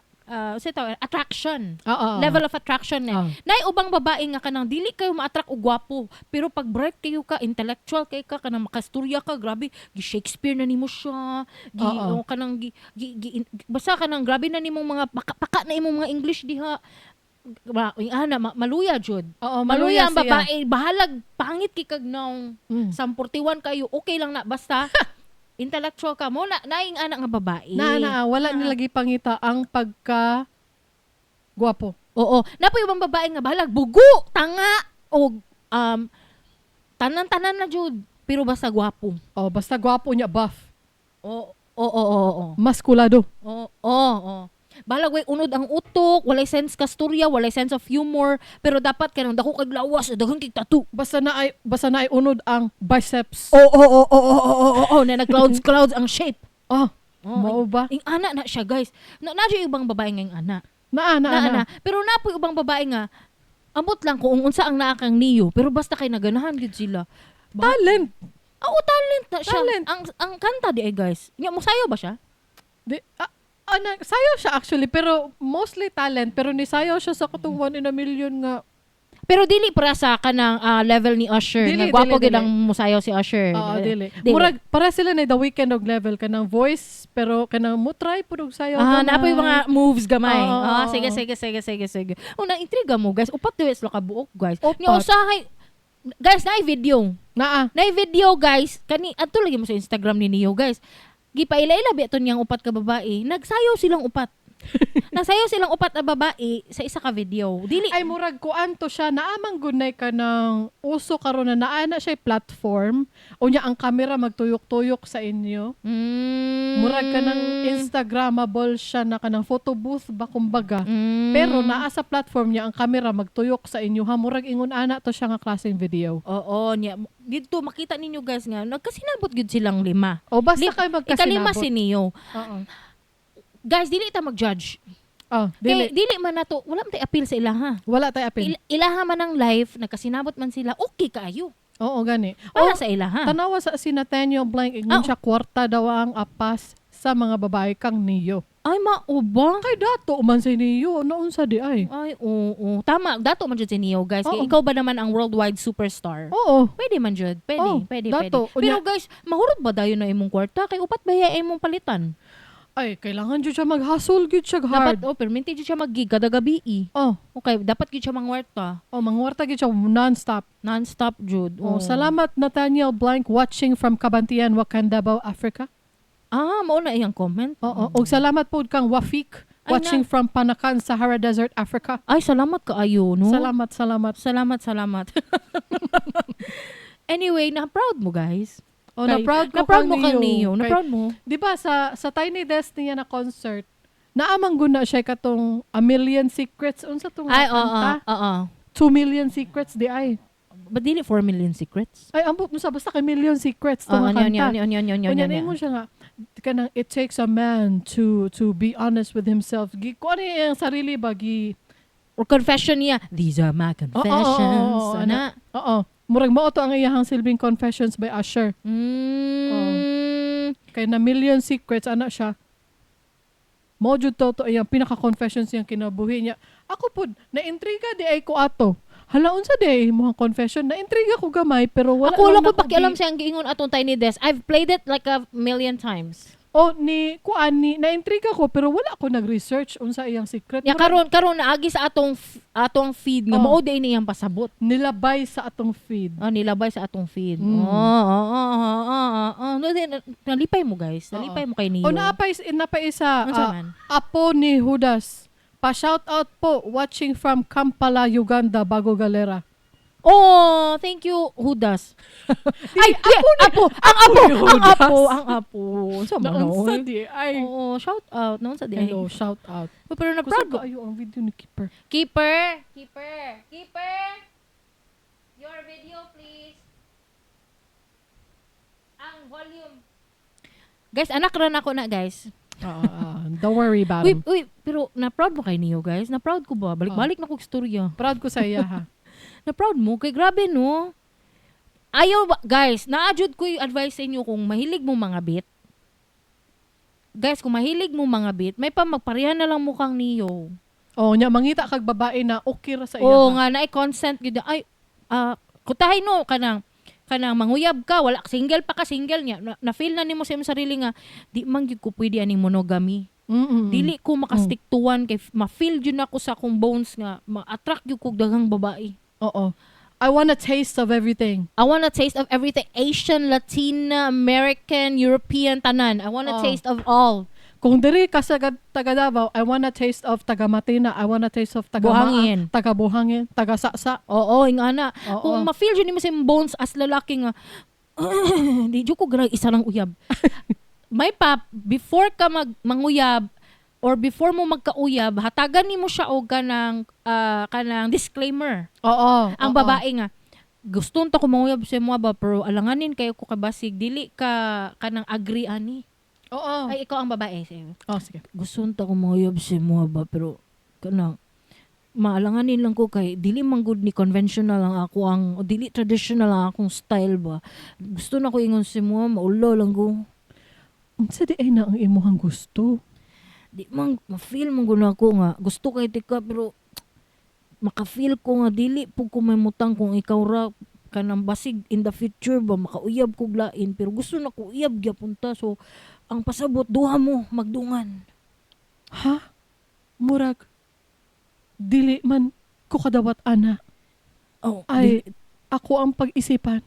Speaker 1: attraction. Level of attraction na. Nay ubang babae nga kanang dili kayo ma-attract og gwapo, pero pag bright kayo ka, intellectual kay ka kanang makasturya ka, grabe, gi Shakespeare na nimo siya. Kanang basta kanang grabe na nimong mga paka na imong mga English diha. Maluya jud. Maluya ang
Speaker 2: siya.
Speaker 1: babae, bahalag pangit kay kag naong 41 kayo, okay lang na basta intellectual ka mo naing anak nga babae.
Speaker 2: Wala nilagi pangita ang pagka gwapo.
Speaker 1: Oo. Napoy ibang babae nga bahalag bugo, tanga o tanan-tanan na jud, pero basta gwapo.
Speaker 2: Oh, basta gwapo niya buff.
Speaker 1: Oo.
Speaker 2: Maskulado.
Speaker 1: Oo. Balag way unod ang utok, walay sense ka storya, walay sense of humor, pero dapat kanang dako kag lawas, daghang kig tattoo.
Speaker 2: Basta na ay unod ang biceps.
Speaker 1: Oo, na clouds ang shape.
Speaker 2: Mao ba?
Speaker 1: Ing ana na siya, guys. Na ibang babae nga ing ana.
Speaker 2: Na.
Speaker 1: Pero napoy ubang babae nga ambot lang kung unsa ang naa kang niyo, pero basta kay naganahan gid sila.
Speaker 2: Talent.
Speaker 1: Talent na siya.
Speaker 2: Talent.
Speaker 1: Ang kanta di guys. Nya mo sayo ba siya?
Speaker 2: Sayaw siya actually, pero mostly talent. Pero nisayaw siya sa katong 1 in a million nga.
Speaker 1: Pero dili para sa kanang level ni Usher.
Speaker 2: Dili,
Speaker 1: Nagwapo
Speaker 2: dili,
Speaker 1: gid ang musayaw si Usher.
Speaker 2: Oo, dili. Murag para sila na The Weeknd og level kanang voice pero kanang mo try pud og sayaw
Speaker 1: naapay mga moves gamay.
Speaker 2: Oo.
Speaker 1: Sige. Una intriga mo guys. Upat diwes lo ka buok guys.
Speaker 2: Upat.
Speaker 1: Nga usahay guys na video.
Speaker 2: Naa.
Speaker 1: Na video guys. Kani adto lagi mo sa Instagram ni Neo guys. Gipaila-ila biton yang upat ka babae. Nagsayaw silang upat. Nagsayaw silang upat na babae sa isa ka video. Dili
Speaker 2: Ay murag kuan to siya naamang gunay ka ng uso karon na naana siya platform unya ang camera magtuyok-tuyok sa inyo. Murag ka ng Instagrammable siya na kanang photo booth ba kumbaga. Pero naa sa platform niya ang camera magtuyok sa inyo ha murag ingon ana to siya nga klaseng video.
Speaker 1: Oo, niya. Dito makita ninyo guys nga nagkasinabot gud silang lima.
Speaker 2: O basta kay magkasinabot.
Speaker 1: Ikalima si Neo.
Speaker 2: Oo.
Speaker 1: Guys, dili ta mag-judge.
Speaker 2: Oh,
Speaker 1: Dili. Dili man nato, wala man tay appeal sa ilaha.
Speaker 2: Wala tay apil.
Speaker 1: Ilaha man ang live, nagkasinabot man sila, okay kaayo.
Speaker 2: Oo, gani.
Speaker 1: Wala sa ilaha.
Speaker 2: Tanawa sa si Nathaniel Blank, ingon siya kwarta daw ang apas sa mga babae kang Neo.
Speaker 1: Ay, maubang.
Speaker 2: Kay dato man si Neo, noon sa di ay.
Speaker 1: Ay, oo. Tama, dato man jud si Neo, guys.
Speaker 2: Oo.
Speaker 1: Kaya ikaw ba naman ang worldwide superstar?
Speaker 2: Oo.
Speaker 1: Pwede man jud. Pwede.
Speaker 2: dato.
Speaker 1: Pero guys, mahurot ba dayon na imong kwarta? Kay upat ba ya imong palitan?
Speaker 2: Ay, kailangan dyan siya mag-hustle, good siya
Speaker 1: Dapat,
Speaker 2: hard.
Speaker 1: perminti jud siya mag-gig kada gabi.
Speaker 2: Oh,
Speaker 1: Okay, dapat gid siya mangwarta.
Speaker 2: mangwarta gid siya non-stop.
Speaker 1: Non-stop jud.
Speaker 2: Oh, salamat Nathaniel Blank watching from Cabantian, Wakanda, Davao, Africa.
Speaker 1: Mao na iyang comment.
Speaker 2: Oo, og salamat po kang Wafik
Speaker 1: Ay,
Speaker 2: watching from Panakan, Sahara Desert, Africa.
Speaker 1: Ay, salamat kaayo, no?
Speaker 2: Salamat.
Speaker 1: Salamat. Anyway, na-proud mo, guys.
Speaker 2: Oh, na-proud ko
Speaker 1: Na-proud
Speaker 2: kang
Speaker 1: mo kang Neo.
Speaker 2: Neo.
Speaker 1: Na-proud mo.
Speaker 2: Di ba sa Tiny Desk niya na concert, naamang guna siya katong A Million Secrets. Unsa tong
Speaker 1: Ay,
Speaker 2: kanta?
Speaker 1: oo.
Speaker 2: 2 Million Secrets di ay.
Speaker 1: But dili 4 million secrets?
Speaker 2: Ay, ambot mo sa basta kay Million Secrets to nga kanta.
Speaker 1: Yan.
Speaker 2: mo siya nga kanang it takes a man to be honest with himself. Ko ano yung sarili ba
Speaker 1: Or confession niya. These are my confessions.
Speaker 2: Oo.
Speaker 1: Ana.
Speaker 2: Oo. Murag mao to ang iyahang silbing Confessions by Usher. Kay na Million Secrets ana siya. Mo jud to iyang pinaka-confessions niyang kinabuhi niya. Ako pud na-intriga di ay ko ato. Hala unsa di mo ang confession na-intriga ko gamay pero wala
Speaker 1: Ako
Speaker 2: man
Speaker 1: ko pakialam sa ang giingon atong Tiny Desk. I've played it like a million times.
Speaker 2: O ni kuan ni na-intriga ko pero wala ako nag-research unsa iyang secret.
Speaker 1: Ya karon naagi sa atong feed nga
Speaker 2: Oh.
Speaker 1: mao day niyang pasabot.
Speaker 2: Nilabay sa atong feed.
Speaker 1: Nilabay sa atong feed.
Speaker 2: Mm.
Speaker 1: Nalipay mo guys. Nalipay mo kay Neo.
Speaker 2: O napay isa
Speaker 1: Unsa man?
Speaker 2: apo ni Judas. Pa-shout out po watching from Kampala, Uganda, Bago Galera.
Speaker 1: Oh, thank you, Judas. Ay, Apo. Ang Apo. Sa
Speaker 2: Naunsa di ay.
Speaker 1: Oo, shout out. Naon sa di.
Speaker 2: Hello, shout out.
Speaker 1: Pero na
Speaker 2: Proud
Speaker 1: proud ko.
Speaker 2: ayo ang video ni Keeper.
Speaker 1: Keeper. Your video, please. Ang volume. Guys, anak ran ako na, guys.
Speaker 2: Don't worry about him.
Speaker 1: Pero na-proud mo kay Neo, guys? Na-proud ko ba? Balik na kong storya.
Speaker 2: Proud ko sa iya ha.
Speaker 1: Na-proud mo? Kay grabe, no? Ayaw ba, guys, na-adjud ko yung advice sa inyo kung mahilig mo mga beat. Guys, kung mahilig mo mga beat, may magpareha na lang mukhang Neo.
Speaker 2: Oh, nya mangita kag babae na okay ra sa iya.
Speaker 1: Oo
Speaker 2: ha.
Speaker 1: nga, na-consent gid. Ay, kutahay no, kanang manguyab ka, wala single pa ka, single niya. Na-feel na nimo sa imong sarili nga, di man gyud ko pwede aning monogamy. Dili ko makastick to one kay ma-feel jud ako sa akong bones nga ma-attract gyud ko daghang babae.
Speaker 2: Oo. I want a taste of everything.
Speaker 1: I want a taste of everything. Asian, Latina, American, European, tanan. I want a taste of all.
Speaker 2: Kung diri ka sa taga Davao, I want a taste of taga Matina, I want a taste of taga
Speaker 1: Buhangin.
Speaker 2: taga Buhangin, taga Saksa.
Speaker 1: Oo, ingana.
Speaker 2: Oo.
Speaker 1: Kung ma-feel jud nimo sa imong bones as lalaki nga, di jud ko grag isa lang uyab. May before ka manguyab or before mo magkauyab, hatagan nimo siya og kanang disclaimer.
Speaker 2: Oo.
Speaker 1: Ang babae nga, gusto nta ko manguyab sa mo ba pero alanganin kayo ko kabasig dili ka kanang agree ani.
Speaker 2: Oo.
Speaker 1: Ay ikaw ang babae sa'yo.
Speaker 2: Oh, sige.
Speaker 1: Gusto nta ko manguyab sa mo ba pero kanang maalanganin lang ko kay dili man good ni conventional ang ako ang o dili traditional ang akong style ba. Gusto na ko ingon si mo maulo lang ko.
Speaker 2: Unsa di ay na ang imuhang gusto?
Speaker 1: Di man ma-feel man guna ko nga gusto kay tika pero maka-feel ko nga dili po ko mamutang kung ikaw ra kanang basig in the future ba makauyab kog lain pero gusto na ko uyab gyapon ta so ang pasabot duha mo magdungan.
Speaker 2: Ha? Murag, dili man ko kadawat ana.
Speaker 1: Oh,
Speaker 2: Ay, ako ang pag-isipan.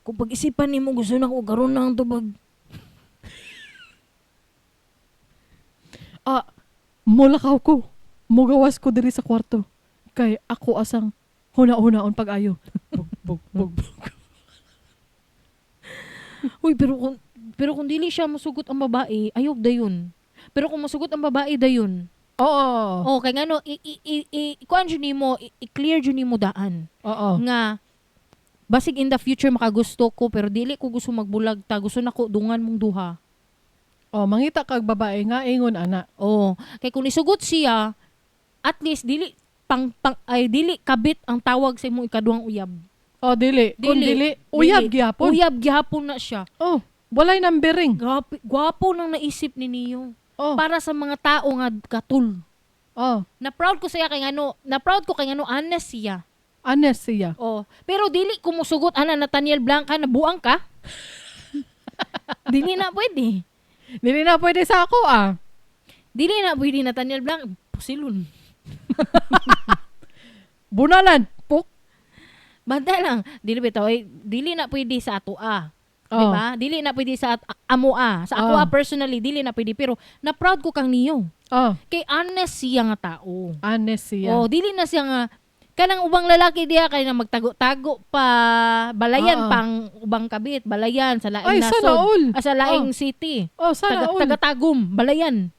Speaker 1: kung pag-isipan nimo gusto na ko karon na ang tubag.
Speaker 2: Mulakaw ko. Mugawas ko diri sa kwarto. Kay ako asang huna-hunaon pag-ayo. Bug.
Speaker 1: Uy, pero kung dili siya masugot ang babae, ayog dayon. Pero kung masugot ang babae dayon,
Speaker 2: Oo.
Speaker 1: kay ngano kuan jud nimo, i-clear jud nimo daan
Speaker 2: Oo.
Speaker 1: nga basig in the future makagusto ko pero dili ko gusto magbulag ta, gusto nako dungan mong duha.
Speaker 2: Mangita kag babae nga ingon ana.
Speaker 1: Kay kung isugot siya, at least dili dili kabit ang tawag sa imong ikaduhang uyab.
Speaker 2: Dili. Kung dili, uyab gyapon.
Speaker 1: Uyab gyapon na siya.
Speaker 2: Walay numbering.
Speaker 1: Gwapo nang naisip ni niyo.
Speaker 2: Oh.
Speaker 1: Para sa mga tao nga katul. Na proud ko siya kay ngano honest siya.
Speaker 2: Honest siya.
Speaker 1: Pero dili ko musugot ana Nathaniel Blanca na buang ka. Dili na pwede.
Speaker 2: Dili na pwede sa ako
Speaker 1: Dili na pwede Nathaniel Blanca. Pusilon.
Speaker 2: Bunalan. Puk.
Speaker 1: Banda lang. Dili na pwede sa ato Diba? Dili na pwede sa amo Sa ako personally, dili na pwede. Pero na-proud ko kang niyo. Kay honest siya nga tao.
Speaker 2: Honest siya.
Speaker 1: Dili na siya nga kanang ubang lalaki diya kay na magtago-tago pa balayan pang ubang kabit, balayan sa laing nasod. Sa laing city.
Speaker 2: Sana all.
Speaker 1: Taga-tagum, balayan.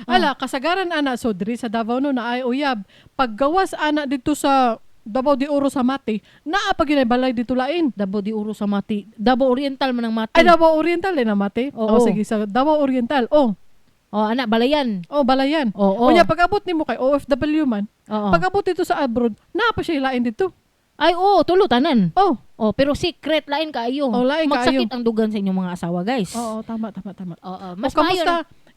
Speaker 2: Ala, kasagaran ana so diri sa Davao no na ay uyab. Paggawas ana dito sa Davao de Oro sa Mati, naa pa ginay balay dito lain.
Speaker 1: Davao de Oro sa Mati. Davao Oriental man ang Mati.
Speaker 2: Ay, Davao Oriental din na Mati? Sige, sa Davao Oriental.
Speaker 1: Anak, balayan.
Speaker 2: Balayan. Unya, pag-abot ni mo kay OFW man, pag-abot dito sa abroad, naa pa siya lain dito.
Speaker 1: Ay, tulo, tanan. Pero secret, lain kaayo.
Speaker 2: Lain kaayo.
Speaker 1: Magsakit ang dugan sa inyong mga asawa, guys.
Speaker 2: Tama.
Speaker 1: Mas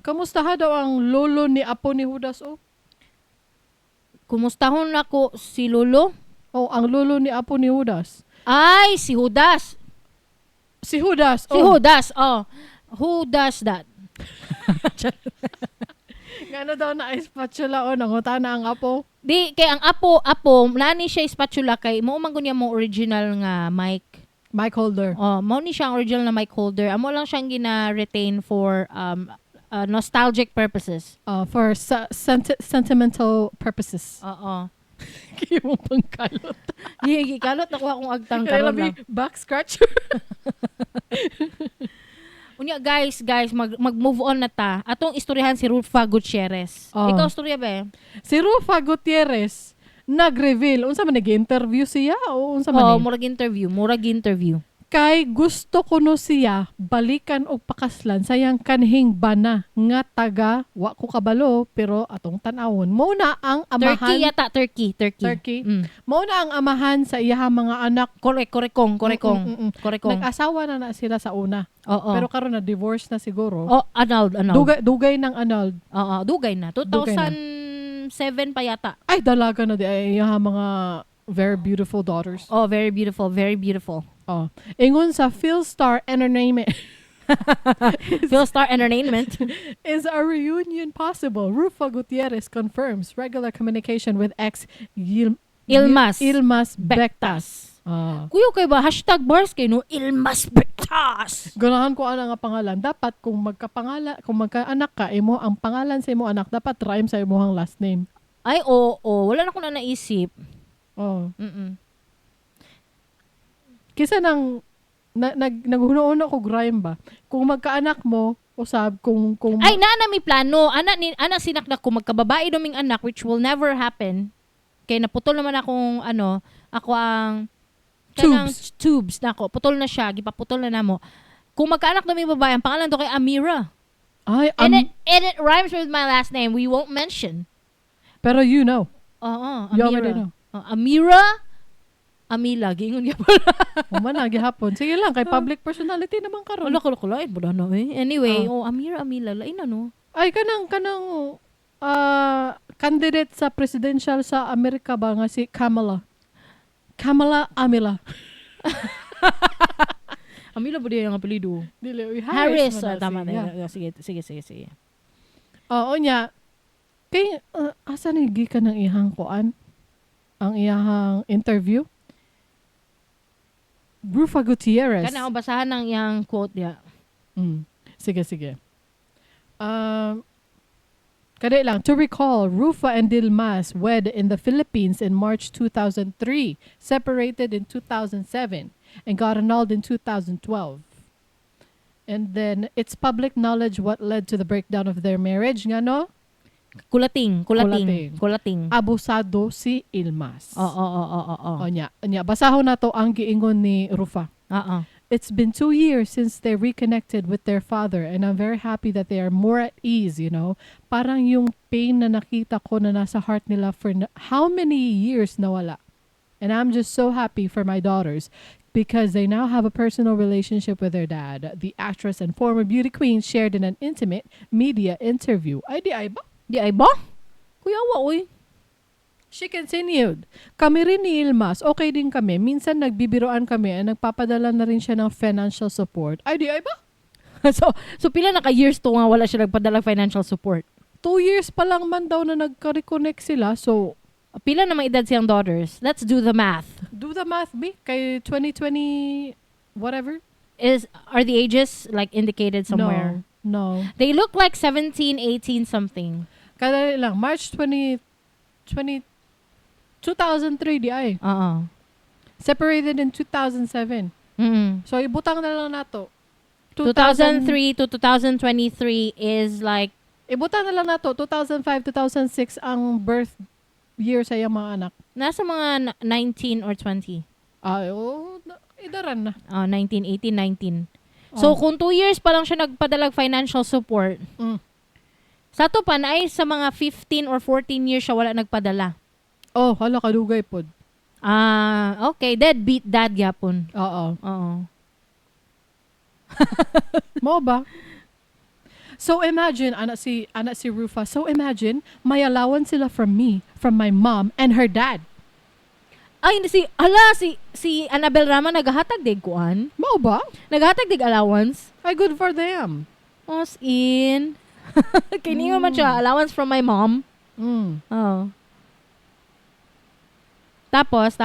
Speaker 2: kamusta ha daw ang lolo ni apo ni Judas,
Speaker 1: Kumustahon ako si Lolo?
Speaker 2: Ang lolo ni apo ni Judas.
Speaker 1: Ay, si Judas.
Speaker 2: Si Judas.
Speaker 1: Judas, Who does that?
Speaker 2: Ngano daw na spatula nangutana ang apo?
Speaker 1: Di, kay ang apo, nani siya spatula kay mo man niya mo original nga mic
Speaker 2: holder.
Speaker 1: Mo ni siya ang original na mic holder. Amo lang siyang gina-retain for nostalgic purposes.
Speaker 2: For sentimental purposes. Kaya mo pang kalot.
Speaker 1: Kalot nakuha kong agtang karon lang.
Speaker 2: Back scratcher.
Speaker 1: Unya guys, mag-move on na ta. Atong istoryahan si Rufa Gutierrez. Ikaw istorya ba?
Speaker 2: Si Rufa Gutierrez nag-reveal. Unsa man nag-interview siya? O unsa man?
Speaker 1: Murag interview.
Speaker 2: Kay gusto ko no siya balikan og pakaslan sayang kanhing bana nga taga wa ko kabalo pero atong tan-awon mo na ang amahan
Speaker 1: Turkey.
Speaker 2: Mo na ang amahan sa iyahang mga anak.
Speaker 1: Korekong.
Speaker 2: Nag-asawa na sila sa una. Pero karon na divorce na siguro.
Speaker 1: Annulled.
Speaker 2: Dugay ng annulled.
Speaker 1: Dugay na. 2007 pa yata.
Speaker 2: Ay dalaga na di ay iyahang mga very beautiful daughters.
Speaker 1: Very beautiful.
Speaker 2: Ingon sa Philstar Entertainment.
Speaker 1: Philstar Entertainment.
Speaker 2: Is a reunion possible? Rufa Gutierrez confirms regular communication with ex Ilmas Bectas.
Speaker 1: Kuyo kay ba #bars kay no Ilmas Bectas.
Speaker 2: Ganahan ko ana nga pangalan. Dapat kung magka-anak ka imo ang pangalan sa imo anak dapat rhyme sa imong last name.
Speaker 1: Ay wala na ko na naisip.
Speaker 2: Kisa nang naghuno-uno ko grime ba? Kung magkaanak mo, usab kung
Speaker 1: ay na mi plano, ana sinakdak ko magkababae duming anak which will never happen. Kay naputol naman ako ang tubes nako. Putol na siya, gipaputol na namo. Kung magkaanak duming babae, ang pangalan do kay Amira.
Speaker 2: Ay,
Speaker 1: and it rhymes with my last name. We won't mention.
Speaker 2: Pero you know.
Speaker 1: Amira.
Speaker 2: You already know.
Speaker 1: Amila, gingon niya pala.
Speaker 2: Umanagi hapon. Sige lang, kay public personality naman karon.
Speaker 1: Wala ko lain, wala na eh. Anyway, Amila, lain na no.
Speaker 2: Ay, kanang candidate sa presidential sa Amerika ba nga si Kamala Amila.
Speaker 1: Amila ba din ang apelido?
Speaker 2: Dili,
Speaker 1: Harris.
Speaker 2: man na
Speaker 1: Tama
Speaker 2: siya.
Speaker 1: na. Sige.
Speaker 2: Oo niya. Kay, asa ni gikan ng ihang kuan? Ang ihang interview? Rufa Gutierrez.
Speaker 1: Kana basahan ng iyang quote niya.
Speaker 2: Sige. Kadi lang, to recall, Rufa and Dilmas wed in the Philippines in March 2003, separated in 2007, and got annulled in 2012. And then, it's public knowledge what led to the breakdown of their marriage, nga no?
Speaker 1: Kulating.
Speaker 2: Abusado si Ilmas.
Speaker 1: Oo.
Speaker 2: Nya, basahon na to ang giingon ni Rufa.
Speaker 1: Oo.
Speaker 2: It's been 2 years since they reconnected with their father, and I'm very happy that they are more at ease, you know. Parang yung pain na nakita ko na nasa heart nila for how many years nawala. And I'm just so happy for my daughters because they now have a personal relationship with their dad. The actress and former beauty queen shared in an intimate media interview. Ay, di ay ba?
Speaker 1: Di ay ba? Kuya wa, uy.
Speaker 2: She continued, kami rin ni Ilmas, okay din kami. Minsan nagbibiroan kami at nagpapadala na rin siya ng financial support. Ay, di ay ba?
Speaker 1: so pila na ka-years to nga wala siya nagpadala financial support?
Speaker 2: 2 years pa lang man daw na nagka-reconnect sila. So,
Speaker 1: Pila na mga edad siyang daughters? Let's do the math.
Speaker 2: do the math, B. Kay 2020, whatever.
Speaker 1: Are the ages like indicated somewhere?
Speaker 2: No.
Speaker 1: They look like 17, 18 something.
Speaker 2: Kadali lang, March 2003 di ay.
Speaker 1: Oo.
Speaker 2: Separated in 2007. So, ibutang na lang nato.
Speaker 1: 2003 to 2023 is like
Speaker 2: Ibutang na lang nato. 2005, 2006 ang birth year sa iyang mga anak.
Speaker 1: nasa mga 19 or 20.
Speaker 2: Idaran na.
Speaker 1: 19, 18, 19. So, kung 2 years pa lang siya nagpadalag financial support, sa to pa na ay sa mga 15 or 14 years siya wala nagpadala.
Speaker 2: Oh, hala kadugay pod.
Speaker 1: Okay. Deadbeat dad yapon.
Speaker 2: Oo.
Speaker 1: Oo.
Speaker 2: Mo ba? So imagine, anak si Rufa, so imagine, may allowance sila from me, from my mom, and her dad.
Speaker 1: Ay, si Annabel Rama naghatag dig kuan.
Speaker 2: Mo ba?
Speaker 1: Naghatag dig allowance.
Speaker 2: Ay, good for them.
Speaker 1: As in. Kini man siya, allowance from my mom. Oh. Tapos,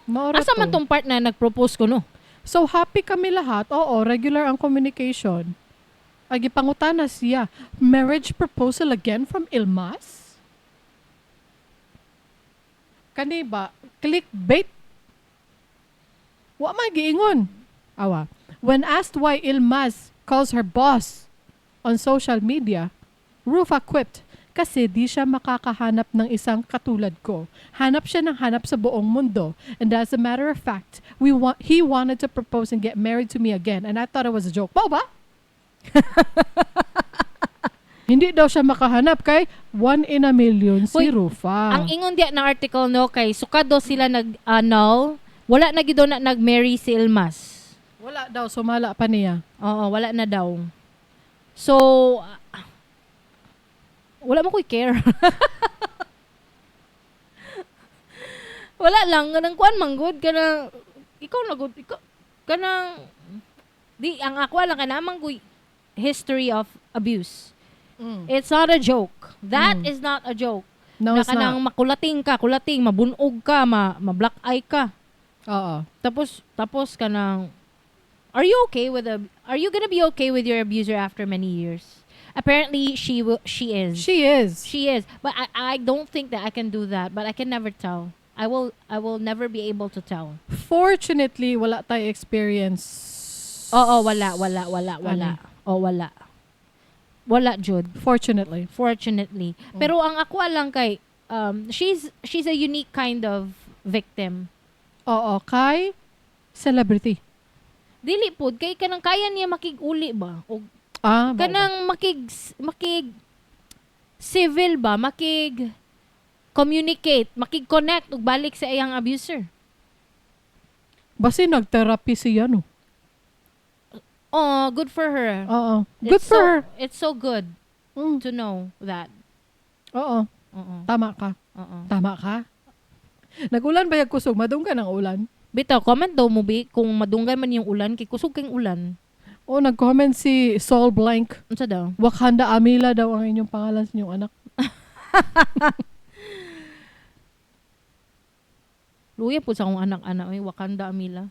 Speaker 2: Maura
Speaker 1: asa man
Speaker 2: to.
Speaker 1: tong part na nag-propose ko, no?
Speaker 2: So happy kami lahat. Oo, regular ang communication. Agi pangutana siya, marriage proposal again from Ilmas? Kani ba? Clickbait? Wa man giingon. Awa. When asked why Ilmas calls her boss on social media, Rufa quipped, kasi di siya makakahanap ng isang katulad ko. Hanap siya ng hanap sa buong mundo. And as a matter of fact, he wanted to propose and get married to me again. And I thought it was a joke. Bao ba? Hindi daw siya makahanap kay 1 in a million si
Speaker 1: Uy,
Speaker 2: Rufa.
Speaker 1: Ang ingon diya na article, no, kay sukado sila nag-annul, wala na gido na nag-marry si Ilmas.
Speaker 2: Wala daw, sumala pa niya.
Speaker 1: Oo, wala na daw. So, wala mo ko'y care. Wala lang, ganang kuan manggod, kanang, ikaw nagod, kanang, di, ang ako lang, kanamang ko'y history of abuse. It's not a joke. That is not a joke.
Speaker 2: No,
Speaker 1: na
Speaker 2: it's
Speaker 1: kanang
Speaker 2: not.
Speaker 1: kulating, mabunog ka, ma-black eye ka.
Speaker 2: Oo.
Speaker 1: Tapos kanang, are you gonna be okay with your abuser after many years? Apparently, she is.
Speaker 2: She is.
Speaker 1: She is. But I don't think that I can do that. But I can never tell. I will never be able to tell.
Speaker 2: Fortunately, wala tayo experience.
Speaker 1: Oo, wala. Oh, wala. Wala, Jude.
Speaker 2: Fortunately.
Speaker 1: Pero ang ako lang kay, she's a unique kind of victim.
Speaker 2: Oo, kay celebrity.
Speaker 1: Dili pod, kay kanang kaya niya makig-uli ba? O
Speaker 2: Kanang
Speaker 1: makig civil ba, communicate, makig-connect ug balik sa iyang abuser.
Speaker 2: basi nag-therapy siya, no?
Speaker 1: Oh, good for her.
Speaker 2: Oo. Good for her.
Speaker 1: It's so good.
Speaker 2: Mm.
Speaker 1: to know that.
Speaker 2: Oo.
Speaker 1: Oo.
Speaker 2: Tama ka.
Speaker 1: Oo.
Speaker 2: Tama ka. Nagulan ba yung kusog? Madunggan ang ulan?
Speaker 1: Bitaw, comment daw mo, Bi, kung madunggay man yung ulan, kay kusog kang ulan.
Speaker 2: O, nag-comment si Sol Blank.
Speaker 1: Unsa daw?
Speaker 2: Wakanda Amila daw ang inyong pangalan sa inyong anak.
Speaker 1: Luya po sa akong anak-anak, Wakanda Amila.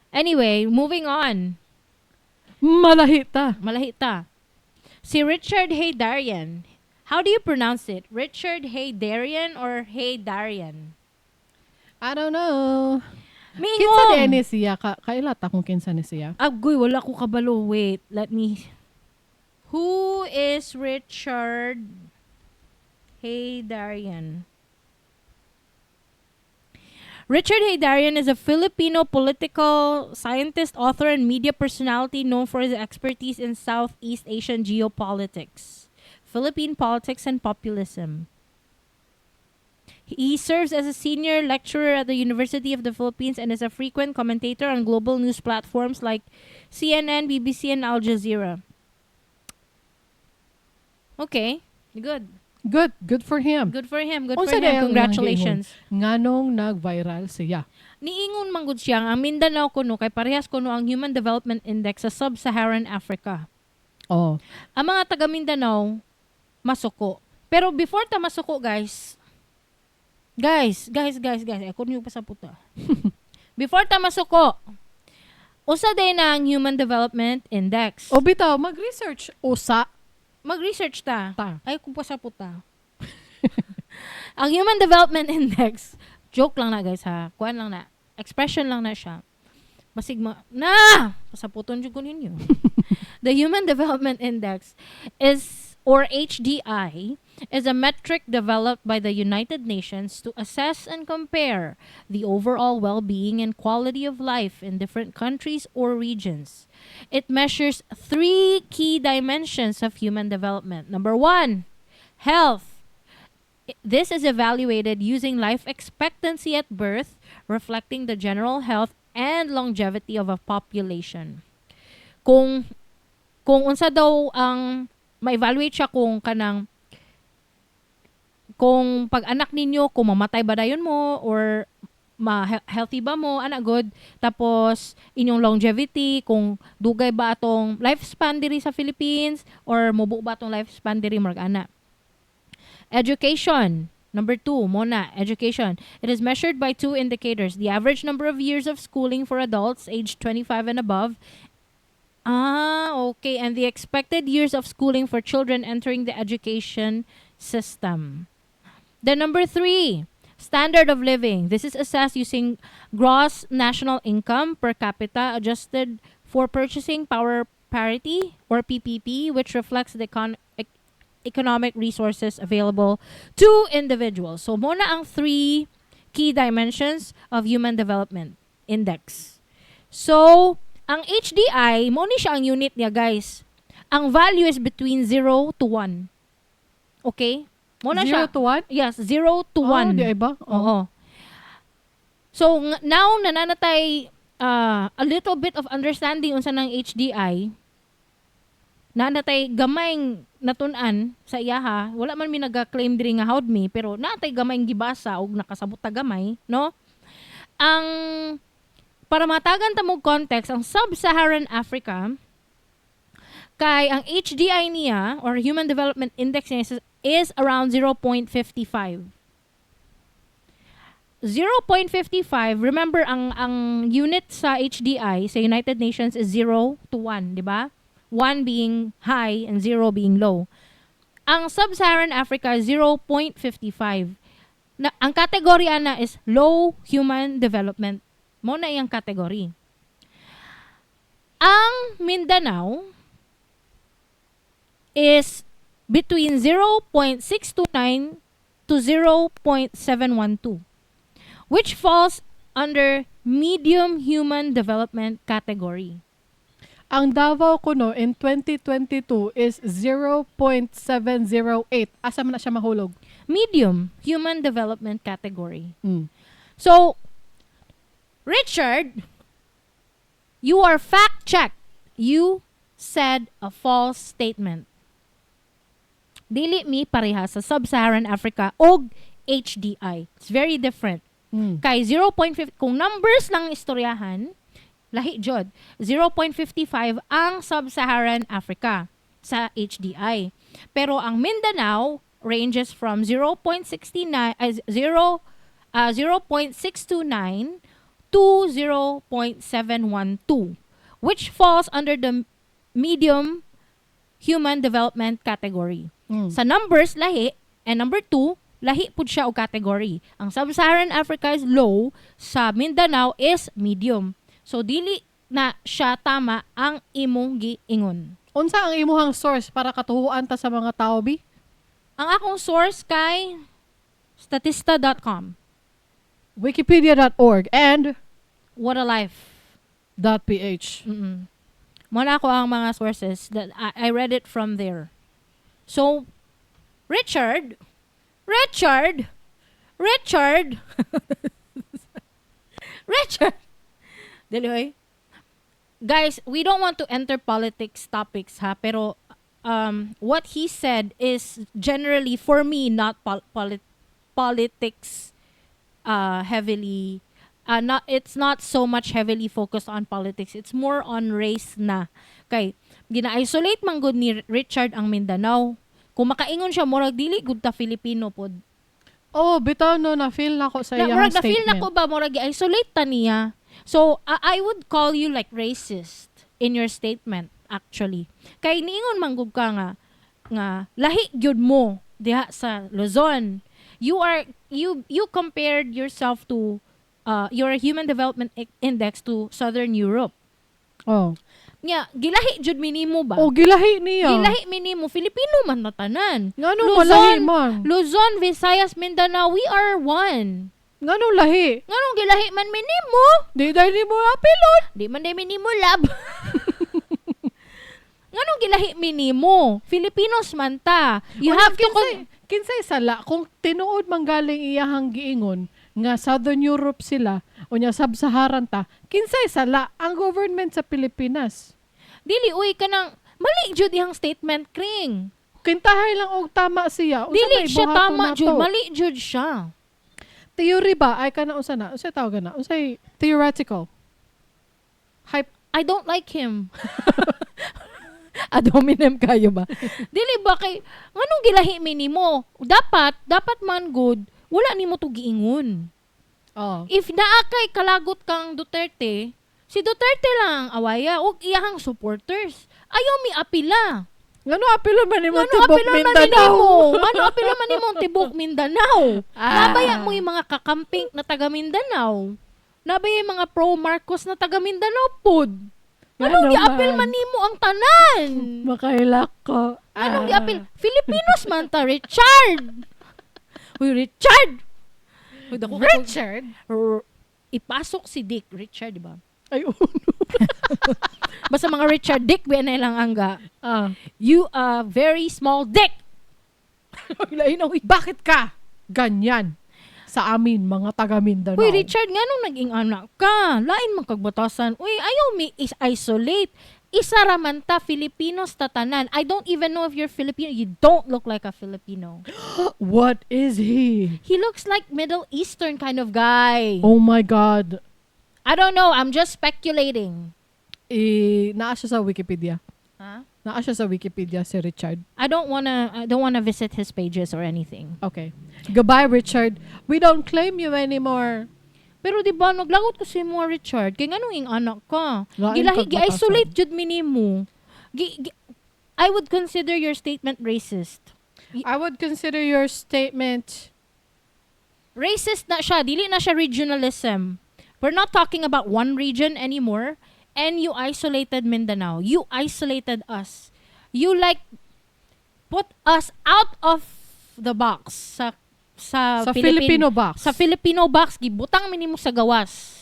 Speaker 1: Anyway, moving on.
Speaker 2: Malahi ta.
Speaker 1: Malahi ta. Si Richard Haydarian. How do you pronounce it? Richard Haydarian or Haydarian?
Speaker 2: I don't know. Kinsa
Speaker 1: Mingong!
Speaker 2: di ni siya? Kailata kung kinsa ni siya.
Speaker 1: Agoy, wala ko kabalo. Wait, let me... Who is Richard Haydarian? Richard Haydarian is a Filipino political scientist, author, and media personality known for his expertise in Southeast Asian geopolitics, Philippine politics, and populism. He serves as a senior lecturer at the University of the Philippines and is a frequent commentator on global news platforms like CNN, BBC, and Al Jazeera. Okay, good.
Speaker 2: Good for him.
Speaker 1: Good for him. Good
Speaker 2: Unsa
Speaker 1: for him.
Speaker 2: dayang
Speaker 1: Congratulations.
Speaker 2: Nganong nag-viral siya?
Speaker 1: Niingon manggod siya ang Mindanao kuno kay parehas kuno ang Human Development Index sa Sub-Saharan Africa.
Speaker 2: Oh.
Speaker 1: Ang mga taga Mindanao masuko. Pero before ta masuko, guys. Ako niyo pa sa puta. Before ta masuko, usa day na ang Human Development Index.
Speaker 2: O bitaw, mag-research. Usa.
Speaker 1: Mag-research ta.
Speaker 2: Ta.
Speaker 1: Ay, kung pa sa puta. Ang Human Development Index, joke lang na guys ha. Kuan lang na. Expression lang na siya. Masigma. Pasaputon dyan ko ninyo. The Human Development Index is, or HDI, is a metric developed by the United Nations to assess and compare the overall well-being and quality of life in different countries or regions. It measures 3 key dimensions of human development. Number 1, health. This is evaluated using life expectancy at birth, reflecting the general health and longevity of a population. Kung unsa daw ang ma-evaluate siya kung pag anak ninyo, kung mamatay ba dayon mo or healthy ba mo, ana good. Tapos, inyong longevity, kung dugay ba atong lifespan diri sa Philippines or mubo ba atong lifespan diri marag ana. Education. Number 2, muna, education. It is measured by 2 indicators. The average number of years of schooling for adults aged 25 and above. Okay. And the expected years of schooling for children entering the education system. Then number 3, standard of living. This is assessed using gross national income per capita adjusted for purchasing power parity or PPP, which reflects the economic resources available to individuals. So, muna ang 3 key dimensions of Human Development Index. So, ang HDI, mo ni siya ang unit niya, guys. Ang value is between 0 to 1. Okay? Muna
Speaker 2: 0
Speaker 1: siya.
Speaker 2: to 1?
Speaker 1: Yes, 0 to 1.
Speaker 2: Di ba?
Speaker 1: Oo. So, now, nananatay a little bit of understanding unsa ng HDI. Nanatay gamayng natun-an sa iyaha. Wala man mi naga-claim diri nga hawd mi, pero natay gamayng gibasa og nakasabot ta gamay, no? Ang para matagan ta mog context, ang Sub-Saharan Africa kay ang HDI niya or Human Development Index niya is around 0.55. 0.55, remember ang unit sa HDI sa United Nations is 0 to 1, di ba? 1 being high and 0 being low. Ang Sub-Saharan Africa is 0.55. Ang category ana is low human development. Mo na iyang category. Ang Mindanao is between 0.629 to 0.712, which falls under medium human development category.
Speaker 2: Ang Davao kuno in 2022 is 0.708. Asa man na siya mahulog?
Speaker 1: Medium human development category.
Speaker 2: So,
Speaker 1: Richard, you are fact-checked. You said a false statement. Dili mi pareha sa Sub-Saharan Africa og HDI. It's very different. Kay 0.50, kung numbers lang istoryahan, lahi jud. 0.55 ang Sub-Saharan Africa sa HDI. Pero ang Mindanao ranges from 0.629 to 0.712, which falls under the medium human development category. Sa numbers, lahi. And number 2, lahi pud siya og category. Ang Sub-Saharan Africa is low, sa Mindanao is medium. So, dili na siya tama ang imong giingon.
Speaker 2: Unsa ang imuhang source para katuhuan ta sa mga tao, bi?
Speaker 1: Ang akong source kay statista.com.
Speaker 2: Wikipedia.org and
Speaker 1: What a Life.
Speaker 2: .ph.
Speaker 1: Muna ako ang mga sources that I read it from there. So, Richard, Richard, Dili, guys, we don't want to enter politics topics, ha, pero what he said is generally, for me, not politics heavily, it's not so much heavily focused on politics. It's more on race na. Kay, gina-isolate man gud ni Richard ang Mindanao. Kung makaingon siya, murag dili gud ta Filipino pod.
Speaker 2: Oh, bitaw no, na-feel na ko sa iyang
Speaker 1: Murag
Speaker 2: statement.
Speaker 1: na-feel na ko ba, murag i-isolate ta niya. So, I would call you like racist in your statement, actually. Kay niingon man gud ka nga lahi gyud mo diha sa Luzon. You compared yourself to your human development index to Southern Europe.
Speaker 2: Oh.
Speaker 1: Nya, gilahi jud minimo ba?
Speaker 2: Oh, gilahi niya.
Speaker 1: Gilahi minimo, Filipino man na tanan.
Speaker 2: Ngano malahi man?
Speaker 1: Luzon, Visayas, Mindanao, we are one.
Speaker 2: Ngano lahi?
Speaker 1: Nganong gilahi man minimo?
Speaker 2: Di dahil ni mo apilon.
Speaker 1: Di man day minimo lab. Nganong gilahi minimo? Filipinos man ta. You have to
Speaker 2: kinsay sala kung tinuod man galing iyahang giingon nga Southern Europe sila o nya Sub-Saharan ta, kinsay sala ang government sa Pilipinas.
Speaker 1: Dili uy kanang mali jud iyang statement, Kring.
Speaker 2: Kintahay lang og tama siya. Unsa
Speaker 1: Dili
Speaker 2: may
Speaker 1: siya
Speaker 2: buhaton
Speaker 1: tama
Speaker 2: nato?
Speaker 1: jud, mali jud siya.
Speaker 2: Theory ba ay kana unsa na? Unsa tawag na? Unsay theoretical? Hype.
Speaker 1: I don't like him. Adominem kayo ba? Dili ba kay nganong gilahi minimo? Dapat man good, wala nimo to giingon.
Speaker 2: Oh.
Speaker 1: If naa kay kalagot kang Duterte, si Duterte lang ang awaya ug iyahang supporters. Ayaw mi apila.
Speaker 2: Ngano apilon man nimo
Speaker 1: Ngano
Speaker 2: tibok
Speaker 1: apilon man
Speaker 2: Mindanao?
Speaker 1: nimo? Ngano apilon man nimo tibok Mindanao?
Speaker 2: Ah.
Speaker 1: Nabaya mo yung mga kakamping na taga Mindanao. Nabaya yung mga pro Marcos na taga Mindanao pod. Anong gi-apil man nimo ang tanan?
Speaker 2: Makailak ko.
Speaker 1: Anong gi-apil? Filipinos man ta, Richard. Uy, Richard! Uy, dako
Speaker 2: Richard?
Speaker 1: Ipasok si Dick. Richard, di ba?
Speaker 2: Ay, uno.
Speaker 1: Basta mga Richard, Dick, ba na lang angga.
Speaker 2: Ah.
Speaker 1: You a very small dick.
Speaker 2: Bakit ka ganyan sa amin, mga taga Mindanao?
Speaker 1: Uy, Richard, nga nung naging anak ka, lain mang kagbatasan. Uy, ayaw mi isolate. Isa raman ta, Filipinos tatanan. I don't even know if you're Filipino. You don't look like a Filipino.
Speaker 2: What is he?
Speaker 1: He looks like Middle Eastern kind of guy.
Speaker 2: Oh my God.
Speaker 1: I don't know. I'm just speculating.
Speaker 2: Naa siya sa Wikipedia.
Speaker 1: Huh?
Speaker 2: Naa siya sa Wikipedia si Richard.
Speaker 1: I don't wanna visit his pages or anything.
Speaker 2: Okay. Goodbye, Richard. We don't claim you anymore.
Speaker 1: Pero di ba naglagot ko si mo Richard kay nganong ing anak ka.
Speaker 2: Lain
Speaker 1: Gilahi
Speaker 2: kag
Speaker 1: gi-isolate jud minimo. I would consider your statement racist.
Speaker 2: I would consider your statement
Speaker 1: Racist na siya, dili na siya regionalism. We're not talking about one region anymore. And you isolated Mindanao. You isolated us. You put us out of the box sa
Speaker 2: Filipino box.
Speaker 1: Sa Filipino box, gibutang minimo sa gawas.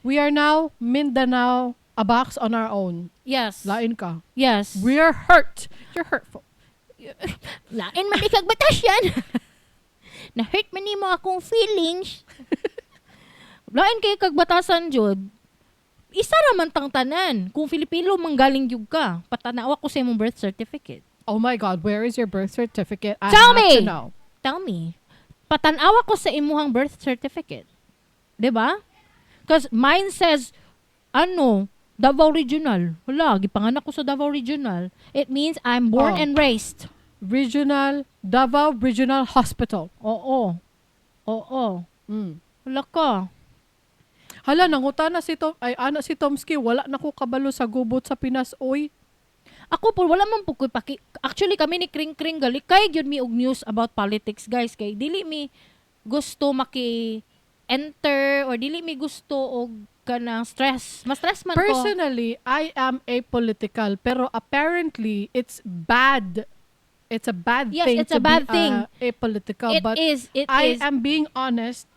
Speaker 2: We are now Mindanao, a box on our own.
Speaker 1: Yes.
Speaker 2: Lain ka.
Speaker 1: Yes.
Speaker 2: We're hurt. You're hurtful.
Speaker 1: Lain man ikag batas yan. Na-hurt man nimo akong feelings. Lain kay kagbatasan jud. isa raman tang tanan. Kung Filipino manggaling yug ka, patanawa ko sa imong birth certificate.
Speaker 2: Oh my God, where is your birth certificate? I
Speaker 1: Tell
Speaker 2: have
Speaker 1: me!
Speaker 2: to know.
Speaker 1: Tell me. Patanawa ko sa imuhang birth certificate. 'Di ba? Because mine says, Davao Regional. Wala, gipanganak ko sa Davao Regional. It means I'm born
Speaker 2: Oh.
Speaker 1: and raised.
Speaker 2: Davao Regional Hospital.
Speaker 1: Oo.
Speaker 2: Mm.
Speaker 1: Wala ka.
Speaker 2: Hala, nangutana si si Tomsky, wala na ko kabalo sa gubot sa Pinas, oy.
Speaker 1: Ako po, wala man po ko actually, kami ni Kringkring gali. Kay gyud mi og news about politics, guys. Kay dili mi gusto enter or dili mi gusto og kanang stress. Mas stress man ko.
Speaker 2: Personally, I am apolitical, pero apparently, it's bad. It's a bad
Speaker 1: Yes,
Speaker 2: thing
Speaker 1: it's
Speaker 2: to
Speaker 1: a bad
Speaker 2: be
Speaker 1: thing.
Speaker 2: Apolitical.
Speaker 1: It
Speaker 2: But
Speaker 1: is.
Speaker 2: I am being honest.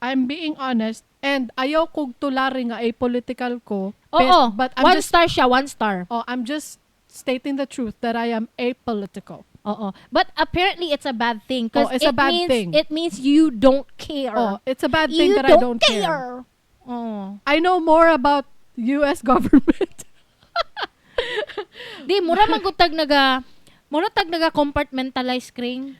Speaker 2: And ayaw kog tulari nga apolitical ko.
Speaker 1: Oo.
Speaker 2: But
Speaker 1: One star siya, one star.
Speaker 2: I'm just stating the truth that I am apolitical.
Speaker 1: Oo. But apparently it's a bad thing because
Speaker 2: it's a bad thing.
Speaker 1: It means you don't care.
Speaker 2: It's a bad thing
Speaker 1: You
Speaker 2: that I don't care.
Speaker 1: Oh.
Speaker 2: I know more about US government.
Speaker 1: Di mura magutag naga compartmentalize Kring.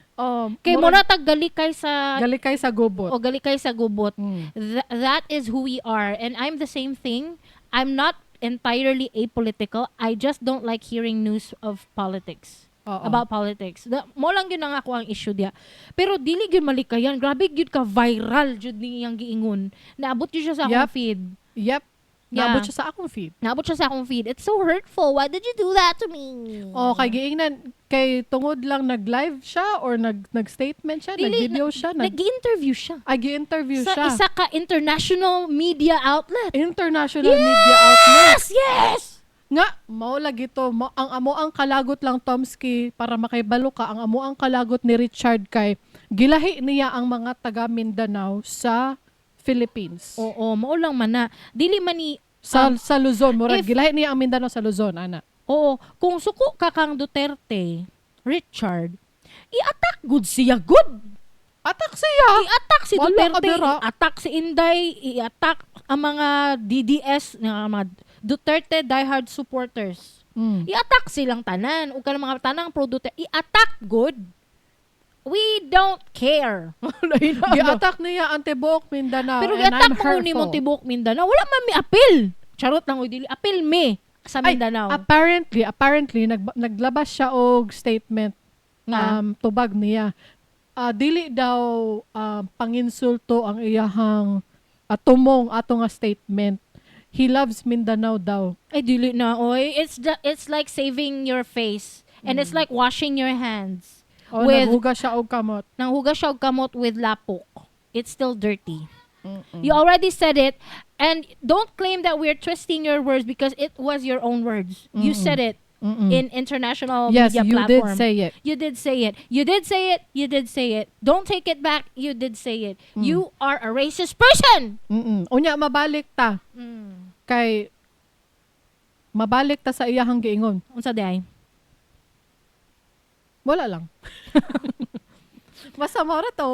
Speaker 1: Kay
Speaker 2: mura-
Speaker 1: mura tag galikay sa
Speaker 2: Galikay sa gubot.
Speaker 1: galikay sa gubot.
Speaker 2: Mm.
Speaker 1: That is who we are, and I'm the same thing. I'm not entirely apolitical. I just don't like hearing news of politics.
Speaker 2: Oo.
Speaker 1: About politics. Mo lang yun ang ako ang issue dia. Pero dili gyud malikayan. Grabe gyud ka viral jud ni yang giingon. Naabot gyud siya sa akong
Speaker 2: Yep.
Speaker 1: feed.
Speaker 2: Yep.
Speaker 1: Yeah.
Speaker 2: Naabot siya sa akong feed.
Speaker 1: Naabot siya sa akong feed. It's so hurtful. Why did you do that to me?
Speaker 2: Kay giingnan, kay tungod lang nag-live siya or nag-statement siya, nag-video siya,
Speaker 1: Nag-interview siya.
Speaker 2: interview
Speaker 1: Sa
Speaker 2: siya.
Speaker 1: isa ka international media outlet.
Speaker 2: International media outlet.
Speaker 1: Yes!
Speaker 2: Nga, mao lagi to, ang amo ang kalagot lang Tomsky para makaibalo ka, ang amo ang kalagot ni Richard kay gilahi niya ang mga taga Mindanao sa Philippines.
Speaker 1: Oo, mao lang man na. Dili man ni
Speaker 2: Sa Luzon, murag
Speaker 1: if-
Speaker 2: gilahi niya ang Mindanao sa Luzon, ana.
Speaker 1: Oo, kung suko ka kang Duterte, Richard, i-attack good siya, good.
Speaker 2: Atak siya.
Speaker 1: I-attack si
Speaker 2: Wala ka
Speaker 1: Duterte,
Speaker 2: dira.
Speaker 1: i-attack si Inday, i-attack ang mga DDS, mga Duterte diehard supporters.
Speaker 2: Mm.
Speaker 1: I-attack silang tanan. O ka ng mga tanang pro Duterte, i-attack good. We don't care.
Speaker 2: Gi-attack niya ang tibuok Mindanao
Speaker 1: Pero
Speaker 2: and
Speaker 1: i-attack
Speaker 2: I'm
Speaker 1: mo ni
Speaker 2: hurtful.
Speaker 1: Montibok Mindanao. Wala man mi apil. Charot lang, dili. Apil me sa Mindanao.
Speaker 2: Apparently naglabas siya og statement
Speaker 1: Nga.
Speaker 2: tubag niya. Dili daw panginsulto ang iyahang tumong ato nga statement. He loves Mindanao daw.
Speaker 1: Ay, dili na, oy. It's like saving your face. And it's like washing your hands.
Speaker 2: Naghugas siya og kamot.
Speaker 1: Nanghugas siya og kamot with lapok. It's still dirty. You already said it. And don't claim that we're twisting your words because it was your own words. You said it in international
Speaker 2: Yes,
Speaker 1: media
Speaker 2: you
Speaker 1: platform.
Speaker 2: did say it.
Speaker 1: You did say it. You did say it. You did say it. Don't take it back. You did say it. You are a racist person.
Speaker 2: Unya mabalik ta kay mabalik ta sa iyahang giingon.
Speaker 1: Unsa day?
Speaker 2: Wala lang. Basta mo ra to.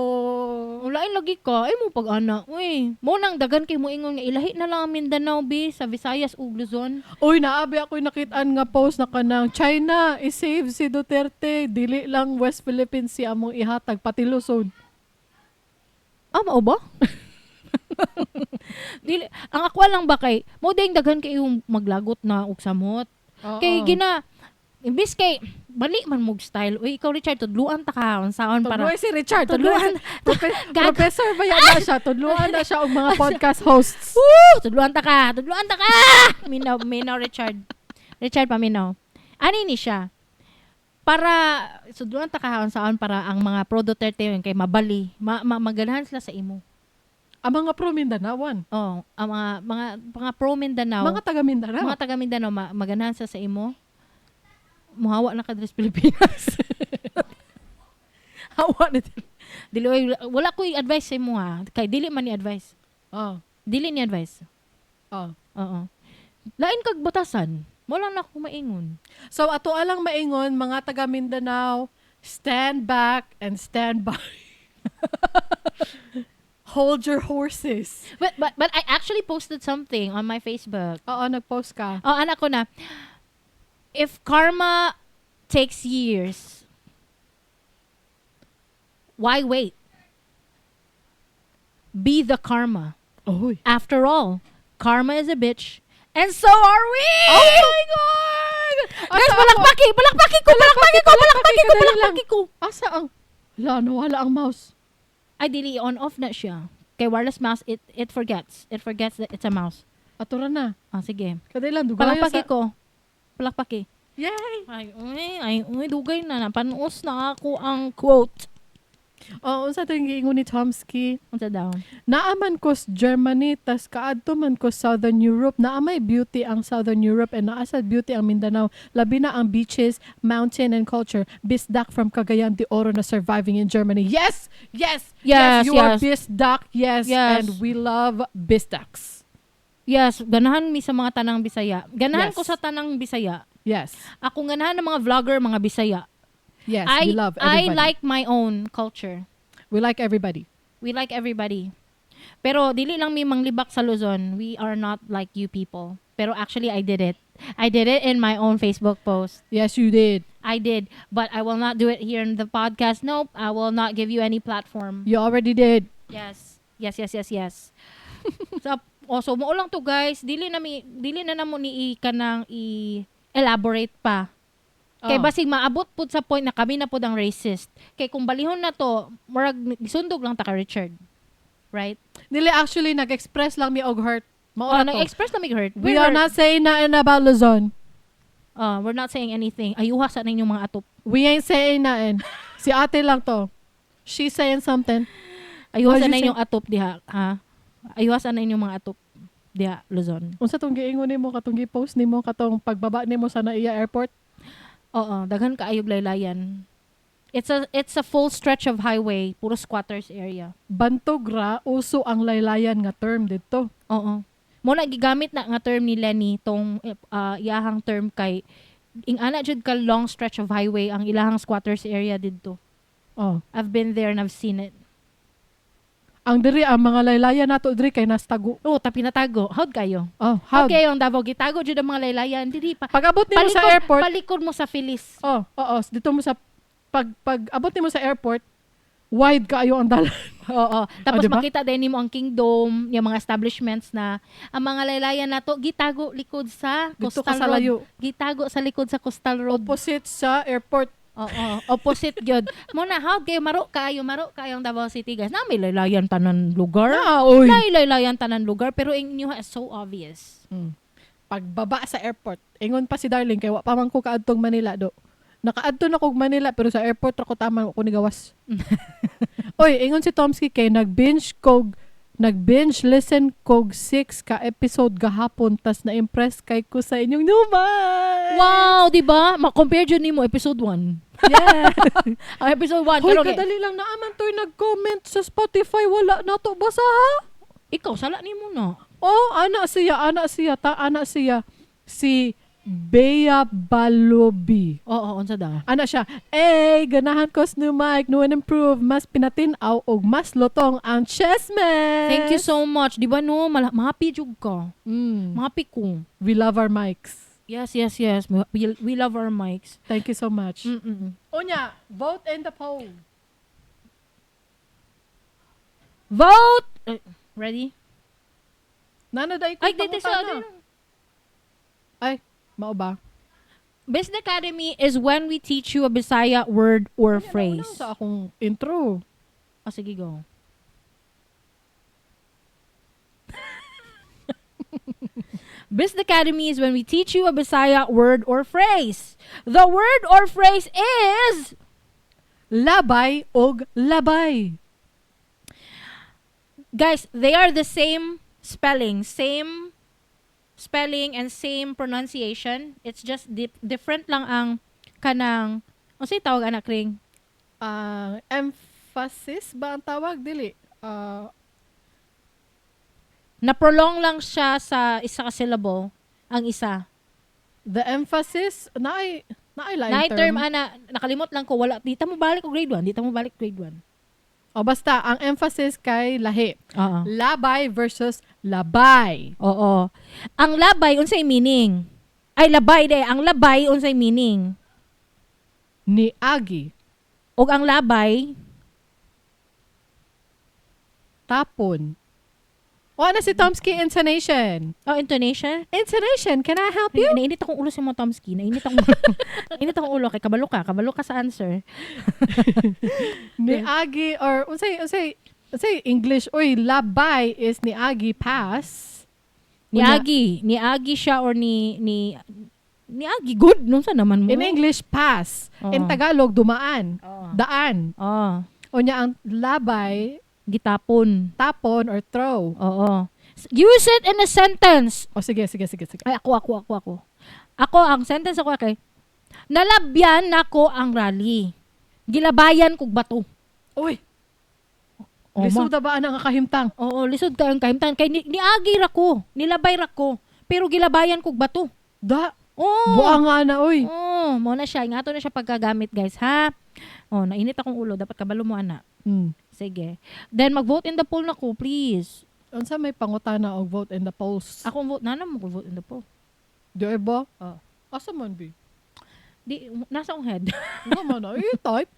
Speaker 1: Wala lagi ka. Ay mo pag-ana. Uy, mo nang dagan kay mo ingon nga ilahi na lang ang Mindanao bi sa Visayas ug Luzon.
Speaker 2: Uy, naabi ako'y nakitaan nga post na kanang China, i-save si Duterte. Dili lang West Philippines si among ihatag, pati Luzon.
Speaker 1: Mao ba? Dili, ang ako lang ba kay mo ding daghan kay yung maglagot na og samot. Kay imbis kay bali man mog style. Uy, ikaw Richard, tudluan ta ka unsaon para.
Speaker 2: Tudluan si Richard.
Speaker 1: Tudluan.
Speaker 2: Professor ba yan na siya? Tudluan na siya og mga podcast hosts.
Speaker 1: Woo! Tudluan ta ka. Tudluan ta ka. Minaw Richard. Richard paminaw. Ani ni siya. Para tudluan ta ka unsaon para ang mga pro Duterte yun kay mabali. Maganahan sila sa imo.
Speaker 2: Ang mga pro Mindanaoan.
Speaker 1: Oh, ang mga pro Mindanao.
Speaker 2: Mga taga Mindanao.
Speaker 1: Mga taga Mindanao maganahan sa imo. Muhawa na ka dres Pilipinas. Hawa na dili wala ko advice sa imo ha. Kay dili man ni advice. Dili ni advice. Oo. Lain kag batasan. Mo lang na ko maingon.
Speaker 2: So ato alang maingon mga taga Mindanao, stand back and stand by. Hold your horses.
Speaker 1: But I actually posted something on my Facebook.
Speaker 2: Oo, nag-post ka.
Speaker 1: Oh, anak ko na. If karma takes years, why wait? Be the karma.
Speaker 2: Oy.
Speaker 1: After all, karma is a bitch, and so are we!
Speaker 2: Oh
Speaker 1: my God! Guys,
Speaker 2: Asa
Speaker 1: palakpaki ko! Palakpaki ko!
Speaker 2: Asa ang... Wala, nawala ang mouse.
Speaker 1: Ay, dili, on-off na siya. Kay wireless mouse, it forgets. It forgets that it's a mouse.
Speaker 2: Atura na.
Speaker 1: Ah, sige.
Speaker 2: Kaday lang, dugay
Speaker 1: Palakpaki ko. Palakpaki.
Speaker 2: Yay!
Speaker 1: Ay, dugay na. Panuos na ako ang quote.
Speaker 2: Oo, unsa tong giingon ni Chomsky?
Speaker 1: Unsa daw?
Speaker 2: Naaman ko sa Germany, tas kaadto man ko Southern Europe. Naamay beauty ang Southern Europe and naasad beauty ang Mindanao. Labi na ang beaches, mountain and culture. Bisdak from Cagayan de Oro na surviving in Germany. Yes! Yes!
Speaker 1: Yes,
Speaker 2: You are Bisdak. Yes.
Speaker 1: Yes.
Speaker 2: And we love Bisdaks.
Speaker 1: Yes, ganahan mi sa mga tanang Bisaya. Ganahan
Speaker 2: Yes.
Speaker 1: ko sa tanang Bisaya.
Speaker 2: Yes.
Speaker 1: Ako ganahan ng mga vlogger, mga Bisaya.
Speaker 2: Yes,
Speaker 1: I
Speaker 2: we love everybody.
Speaker 1: I like my own culture.
Speaker 2: We like everybody.
Speaker 1: We like everybody. Pero dili lang mi manglibak sa Luzon. We are not like you people. Pero actually I did it. I did it in my own Facebook post.
Speaker 2: Yes, you did.
Speaker 1: I did, but I will not do it here in the podcast. Nope, I will not give you any platform.
Speaker 2: You already did.
Speaker 1: Yes. So mo lang to guys. Dili na namo ni kanang i-elaborate pa. Kay basig maabot pud sa point na kami na pud ang racist. Kay kung balihon na to, murag gisundog lang ta ka Richard. Right?
Speaker 2: Dili actually nag-express lang mi og hurt. Mao na to.
Speaker 1: Nag-express na mig hurt.
Speaker 2: We are not saying nothing about Luzon.
Speaker 1: We're not saying anything. Ayuha sa ninyong mga atop.
Speaker 2: We ain't saying nothing. Si ate lang to. She's saying something.
Speaker 1: Ayuha
Speaker 2: What
Speaker 1: sa
Speaker 2: you
Speaker 1: ninyong atop diha, ha? Ayuha sa ninyong mga atop diha, Luzon.
Speaker 2: Unsa tong giingon nimo katong gi-post nimo katong pagbaba nimo sa Naiya Airport?
Speaker 1: Oo, daghan kaayog laylayan. It's a full stretch of highway, puro squatters area.
Speaker 2: Bantog ra uso ang laylayan nga term didto.
Speaker 1: Oo. Mo na gigamit na nga term ni Lenny tong iyahang term kay ing ana jud ka long stretch of highway ang ilahang squatters area didto.
Speaker 2: Oh.
Speaker 1: I've been there and I've seen it.
Speaker 2: Ang diri ang mga laylayan nato diri kay nastago.
Speaker 1: Oh, tapi natago. How'd kayo?
Speaker 2: Oh,
Speaker 1: How'd
Speaker 2: how?
Speaker 1: kayo ang Davao? Gitago jud ang mga laylayan. Dili pa.
Speaker 2: Pag-abot nimo sa airport,
Speaker 1: Palikod mo sa Phyllis.
Speaker 2: oo, dito mo sa pag abot nimo sa airport, wide kaayo ang dalan.
Speaker 1: Oo. Tapos
Speaker 2: diba?
Speaker 1: makita din mo ang kingdom, yung mga establishments na ang mga laylayan nato gitago likod sa
Speaker 2: Dito
Speaker 1: coastal
Speaker 2: ka sa
Speaker 1: road.
Speaker 2: layo.
Speaker 1: Gitago sa likod sa coastal road.
Speaker 2: Opposite sa airport.
Speaker 1: Oo, opposite gyud. Mo na how kayo maro ang Davao City guys. Na may laylayan tanan lugar.
Speaker 2: Oy.
Speaker 1: Laylayan tanan lugar pero inyo is so obvious.
Speaker 2: Pagbaba sa airport, ingon pa si Darling kay wa pa man ko kaadtong Manila do. Nakaadto na kog Manila pero sa airport ra ko taman ko ni gawas. Oy, ingon si Tomsky kay nag-binge listen kog 6 ka episode gahapon tas na-impress kay ko sa inyong numay.
Speaker 1: Wow, di ba? Ma-compare jud nimo episode 1.
Speaker 2: Yeah.
Speaker 1: Ang episode 1
Speaker 2: Hoy,
Speaker 1: pero
Speaker 2: kadali lang naaman to'y nag-comment sa Spotify wala na to basa ha?
Speaker 1: ikaw sala nimo na.
Speaker 2: Oh, anak siya. Si Bea Balobi.
Speaker 1: Oo, unsa daw?
Speaker 2: Ana siya, ganahan ko sa new mic, new and improve, mas pinatinaw og mas lotong ang chessmen.
Speaker 1: Thank you so much. Di ba no, mahappy jud ka. Mahappy ko.
Speaker 2: We love our mics.
Speaker 1: Yes. We love our mics.
Speaker 2: Thank you so much.
Speaker 1: Mm-mm.
Speaker 2: Unya, vote in the poll.
Speaker 1: Vote! Ready?
Speaker 2: Nanaday ko
Speaker 1: Ay, dito sa
Speaker 2: Ay, mao ba?
Speaker 1: Best Academy is when we teach you a Bisaya word or phrase.
Speaker 2: Sa akong intro.
Speaker 1: Sige, go. Best Academy is when we teach you a Bisaya word or phrase. The word or phrase is
Speaker 2: Labay og labay.
Speaker 1: guys, they are the same spelling and same pronunciation. It's just different lang ang kanang ano say tawag anak Kring?
Speaker 2: Emphasis ba ang tawag dili?
Speaker 1: Na-prolong lang siya sa isa ka syllable ang isa.
Speaker 2: The emphasis naay lain
Speaker 1: Na term ana nakalimot lang ko wala dita mo balik og grade 1, dita mo balik grade 1.
Speaker 2: O basta, ang emphasis kay lahi.
Speaker 1: Oo.
Speaker 2: Labay versus labay.
Speaker 1: Oo. Ang labay unsay meaning? Ay labay de, ang labay unsay meaning?
Speaker 2: Niagi.
Speaker 1: Og ang labay,
Speaker 2: Tapon. O ano si Tomsky intonation?
Speaker 1: intonation.
Speaker 2: Intonation, can I help you?
Speaker 1: Nainit akong ulo si mo Tomsky. Nainit akong nainit akong ulo kay kabalo ka sa answer.
Speaker 2: Niagi or unsay English oy labay is niagi pass.
Speaker 1: Niagi siya or niagi good nung sa naman mo.
Speaker 2: In English pass.
Speaker 1: Oo.
Speaker 2: In Tagalog dumaan.
Speaker 1: Oo.
Speaker 2: Daan.
Speaker 1: Oh,
Speaker 2: O niya ang labay,
Speaker 1: gitapon.
Speaker 2: tapon or throw.
Speaker 1: Oo. Use it in a sentence.
Speaker 2: O sige.
Speaker 1: Ay, ako. Ako, ang sentence ako kay, nalabyan nako ang rally. Gilabayan kog bato.
Speaker 2: Uy,
Speaker 1: O,
Speaker 2: lisod na ba ang kakahimtang?
Speaker 1: Oo, lisod ka ang kahimtan. Kay niagi ra ko, nilabay ra ko. Pero gilabayan kog bato.
Speaker 2: Da,
Speaker 1: Oo.
Speaker 2: buang nga na, uy.
Speaker 1: Oo, mo na siya. Ingato na siya pagkagamit, guys, ha? Oh, nainit akong ulo. Dapat kabalo mo, ana. Sige. Then, mag-vote in the poll na ko, please.
Speaker 2: Unsa may pangutana og vote in the polls?
Speaker 1: Ako vote, nana mo ko vote in the poll.
Speaker 2: Di ba?
Speaker 1: Oh.
Speaker 2: Asa man bi?
Speaker 1: Di, nasa akong head.
Speaker 2: Naman na, type.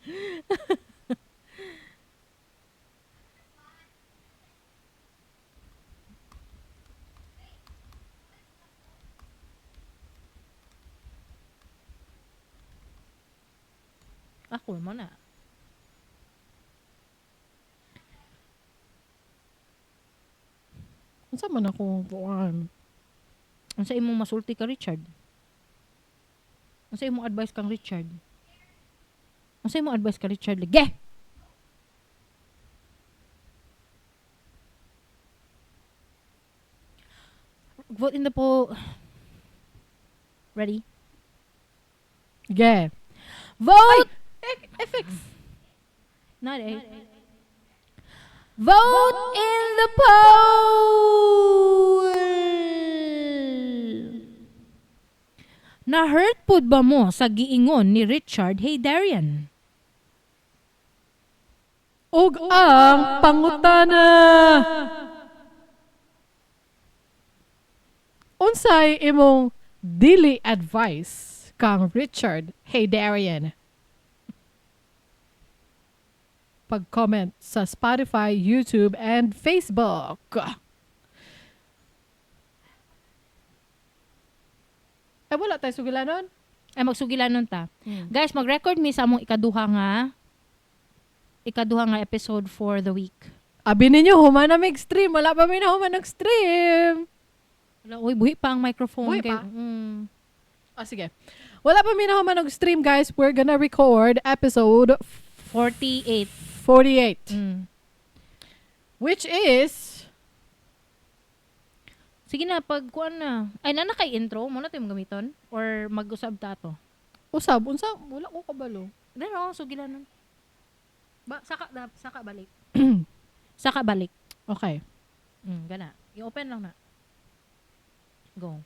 Speaker 1: Ako mo na.
Speaker 2: Unsa man ako buwan?
Speaker 1: Ang sa imong masulti ka, Richard? Ang sa imong advice kang Richard? Ang sa imong advice ka, Richard? Lige! Vote in the poll. Ready?
Speaker 2: Yeah.
Speaker 1: Vote!
Speaker 2: FX.
Speaker 1: Not A. Vote in the poll! Na-hurt pud ba mo sa giingon ni Richard Haydarian?
Speaker 2: Og ang pangutana. Unsay imong Dili Advice kang Richard Haydarian? Pag-comment sa Spotify, YouTube, and Facebook. Ay, wala tayo sugilanon?
Speaker 1: Ay, magsugilanon ta. Guys, mag-record mi sa among ikaduha nga episode for the week.
Speaker 2: Abi ninyo, human na mag-stream. Wala pa may na human nag-stream.
Speaker 1: Wala, uy, buhi pa ang microphone.
Speaker 2: Buhi pa?
Speaker 1: Sige.
Speaker 2: Wala pa may na human nag-stream, guys. We're gonna record episode
Speaker 1: 48.
Speaker 2: 48. Which is...
Speaker 1: Sige na, pagkuan na. Ay, na kay intro. Muna tayo gamiton? Or mag-usab ta to?
Speaker 2: Usab, unsa? Wala ko kabalo.
Speaker 1: Pero, sugilanon. Saka balik. Saka balik.
Speaker 2: Okay.
Speaker 1: Gana. I-open lang na. Go.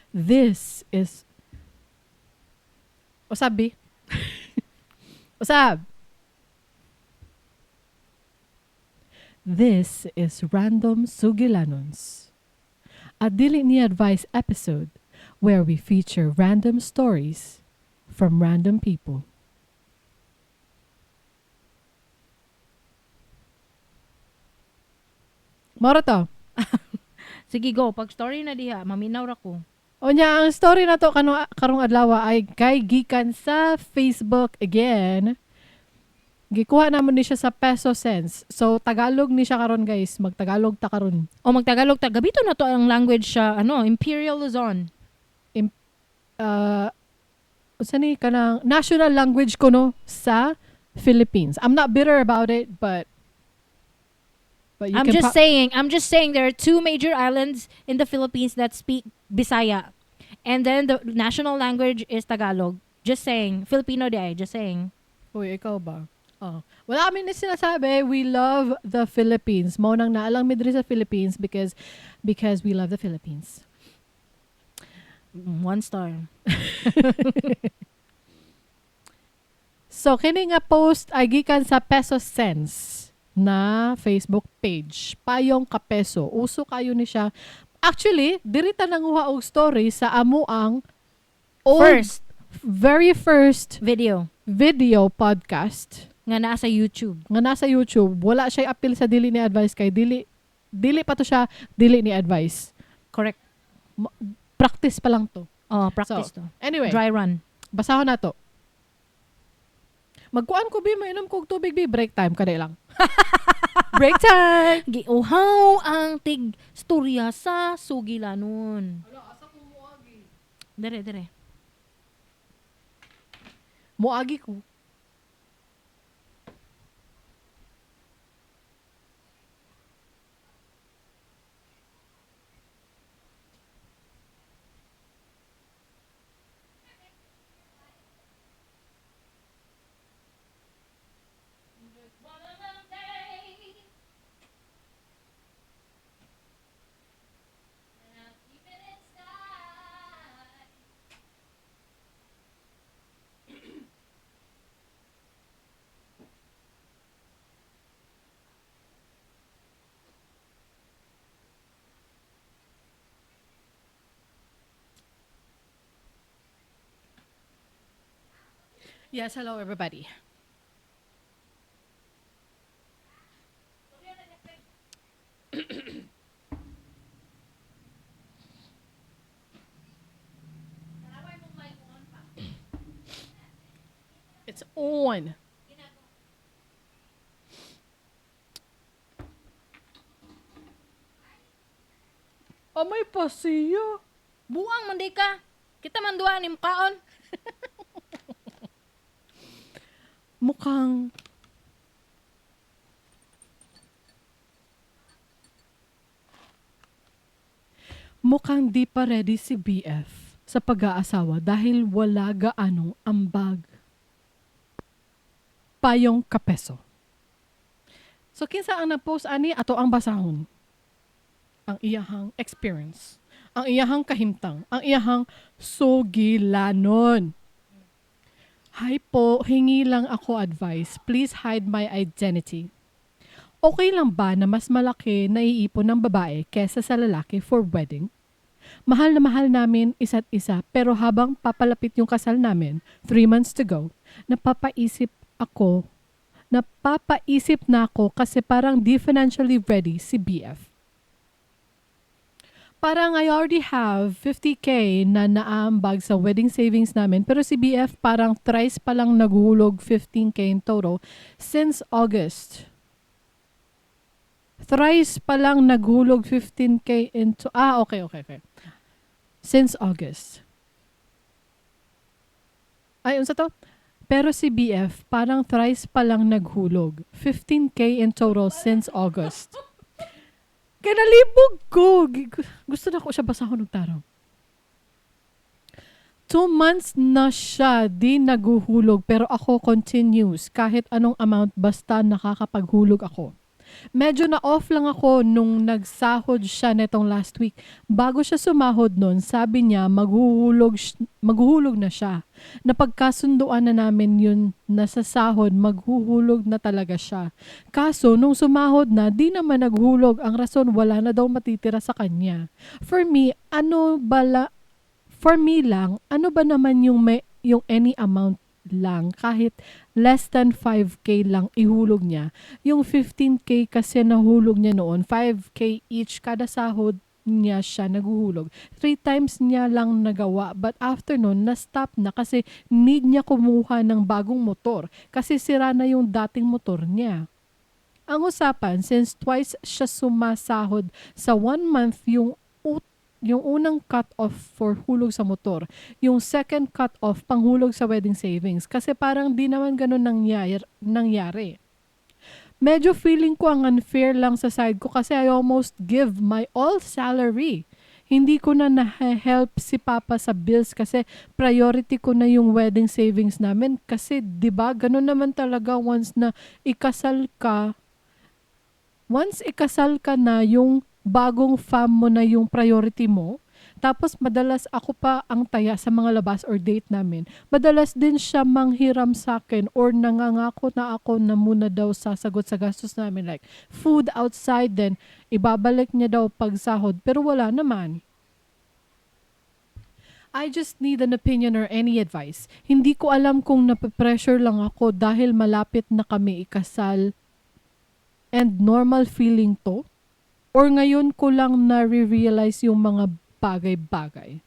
Speaker 2: This is... Usab, B? Usab. This is Random Sugilanons, a Dili Ni Advice episode where we feature random stories from random people. Moro to.
Speaker 1: Sige, go. Pag story na diha, maminaw ra ko.
Speaker 2: O niya, ang story na to karong adlaw ay kay gikan sa Facebook again. Gikuha namon ni siya sa peso cents. So Tagalog ni siya karon, guys. Magtagalog ta karon.
Speaker 1: O magtagalog ta. Gabito na to ang language siya, Imperial Luzon.
Speaker 2: Saan ni kanang national language ko no sa Philippines. I'm not bitter about it, but you
Speaker 1: I'm just saying there are two major islands in the Philippines that speak Bisaya. And then the national language is Tagalog. Just saying. Filipino di ay. Just saying.
Speaker 2: Uy, ikaw ba? Oh. Wala kami na sinasabi. We love the Philippines. Mo nang naalang midri sa Philippines because we love the Philippines.
Speaker 1: 1 star.
Speaker 2: So, kini nga post ay gikan sa Peso Sense na Facebook page. Payong kapeso. Uso kayo ni siya. Actually, dirita nanguha og story sa amo ang
Speaker 1: First
Speaker 2: very first
Speaker 1: video
Speaker 2: podcast
Speaker 1: nga naa sa YouTube.
Speaker 2: nga nasa YouTube. Wala siya appeal sa Dili Ni Advice kay Dili pa to siya Dili Ni Advice.
Speaker 1: Correct.
Speaker 2: Practice pa lang to.
Speaker 1: Oh, practice
Speaker 2: So,
Speaker 1: to.
Speaker 2: Anyway,
Speaker 1: Dry run.
Speaker 2: basahon na to. Magkuan ko bi, mainom kog tubig bi, break time kada lang. Break time.
Speaker 1: Giuhaw ang tig storya sa Sugilanon. Dire.
Speaker 2: Muagi ko. Yes, hello everybody. It's on. Amay pasiya.
Speaker 1: Buang man di ka. Kita man duha ni mukaon.
Speaker 2: Mukhang di pa ready si BF sa pag-aasawa dahil wala gaanong ambag. Payong kapeso. So kinsa ang na-post ani ato ang basahon. Ang iyahang experience, ang iyahang kahimtang, ang iyahang sugilanon. Hi po, hingi lang ako advice. Please hide my identity. Okay lang ba na mas malaki na iipon ng babae kesa sa lalaki for wedding? Mahal na mahal namin isa't isa pero habang papalapit yung kasal namin, 3 months to go, napapaisip na ako kasi parang di financially ready si BF. Parang I already have 50K na naambag sa wedding savings namin pero si BF parang thrice pa lang naghulog 15K in total since August. Thrice pa lang naghulog 15K into... Okay. Since August. Ay, unsa to? Pero si BF parang thrice pa lang naghulog 15K in total since August. Kaya nalibog ko. Gusto na ko siya basahon ng taraw. 2 months na siya di naguhulog pero ako continues kahit anong amount basta nakakapaghulog ako. Medyo na off lang ako nung nagsahod siya netong last week. Bago siya sumahod nun, sabi niya maghuhulog na siya. Napagkasunduan na namin yun na sa sahod, maghuhulog na talaga siya. Kaso, nung sumahod na, di naman naghulog. Ang rason, wala na daw matitira sa kanya. For me lang, ano ba naman yung any amount lang, kahit less than 5K lang ihulog niya. Yung 15K kasi nahulog niya noon, 5K each kada sahod niya siya naghuhulog. 3 times niya lang nagawa but after nun, na-stop na kasi need niya kumuha ng bagong motor kasi sira na yung dating motor niya. Ang usapan, since twice siya sumasahod sa 1 month yung unang cut-off for hulog sa motor, yung second cut-off panghulog sa wedding savings kasi parang di naman ganun nangyari. Medyo feeling ko ang unfair lang sa side ko kasi I almost give my all salary. Hindi ko na na-help si Papa sa bills kasi priority ko na yung wedding savings namin kasi 'di ba ganun naman talaga once ikasal ka na yung bagong fam mo na yung priority mo, Tapos madalas ako pa ang taya sa mga labas or date namin. Madalas din siya manghiram sa akin or nangangako na ako na muna daw sasagot sa gastos namin. Like, food outside then, ibabalik niya daw pag sahod. Pero wala naman. I just need an opinion or any advice. Hindi ko alam kung nape-pressure lang ako dahil malapit na kami ikasal and normal feeling to? Or ngayon ko lang na-realize yung mga bagay-bagay.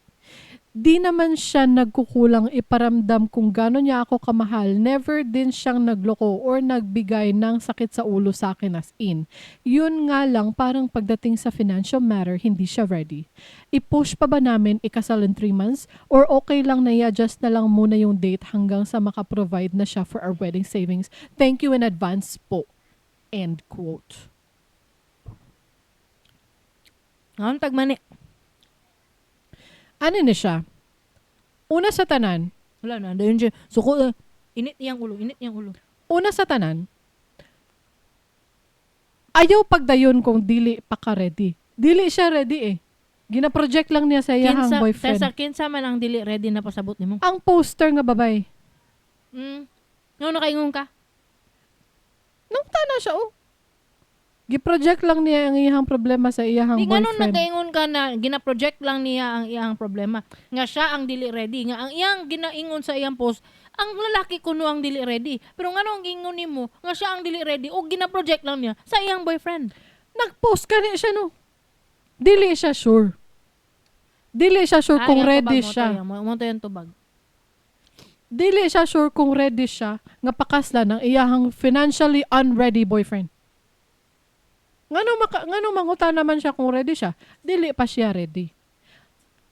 Speaker 2: Di naman siya nagkukulang iparamdam kung gano'n niya ako kamahal. Never din siyang nagloko or nagbigay ng sakit sa ulo sa akin as in. Yun nga lang, parang pagdating sa financial matter, hindi siya ready. I-push pa ba namin ikasal in 3 months? Or okay lang na i-adjust na lang muna yung date hanggang sa makaprovide na siya for our wedding savings? Thank you in advance po. End quote.
Speaker 1: Ang tagmani.
Speaker 2: Ano na siya? Una sa tanan.
Speaker 1: Wala na. Dayon siya. Suko. Init niyang ulo.
Speaker 2: Una sa tanan. Ayaw pagdayon kung dili pa ka ready. Dili siya ready eh. Gina-project lang niya sa iyang boyfriend.
Speaker 1: Kinsa man ang dili ready na pasabot nimo.
Speaker 2: Ang poster nga babay.
Speaker 1: No, nakaingon ka?
Speaker 2: Nung tana siya oh. Gi-project lang niya ang iyang problema sa iyang
Speaker 1: Di nga nun
Speaker 2: boyfriend.
Speaker 1: nakaingon ka na gina-project lang niya ang iyang problema. Nga siya ang dili ready. Nga ang iyang ginaingon sa iyang post, ang lalaki kuno ang dili ready. Pero nga nung ingon nimo, nga siya ang dili ready o gina-project lang niya sa iyang boyfriend.
Speaker 2: Nag-post ka niya siya no. Dili siya sure. Dili siya sure kung ready siya.
Speaker 1: Mo to yung tubag.
Speaker 2: Dili siya sure kung ready siya nga pakasla ng iyahang financially unready boyfriend. Ngano manguta naman siya kung ready siya? Dili pa siya ready.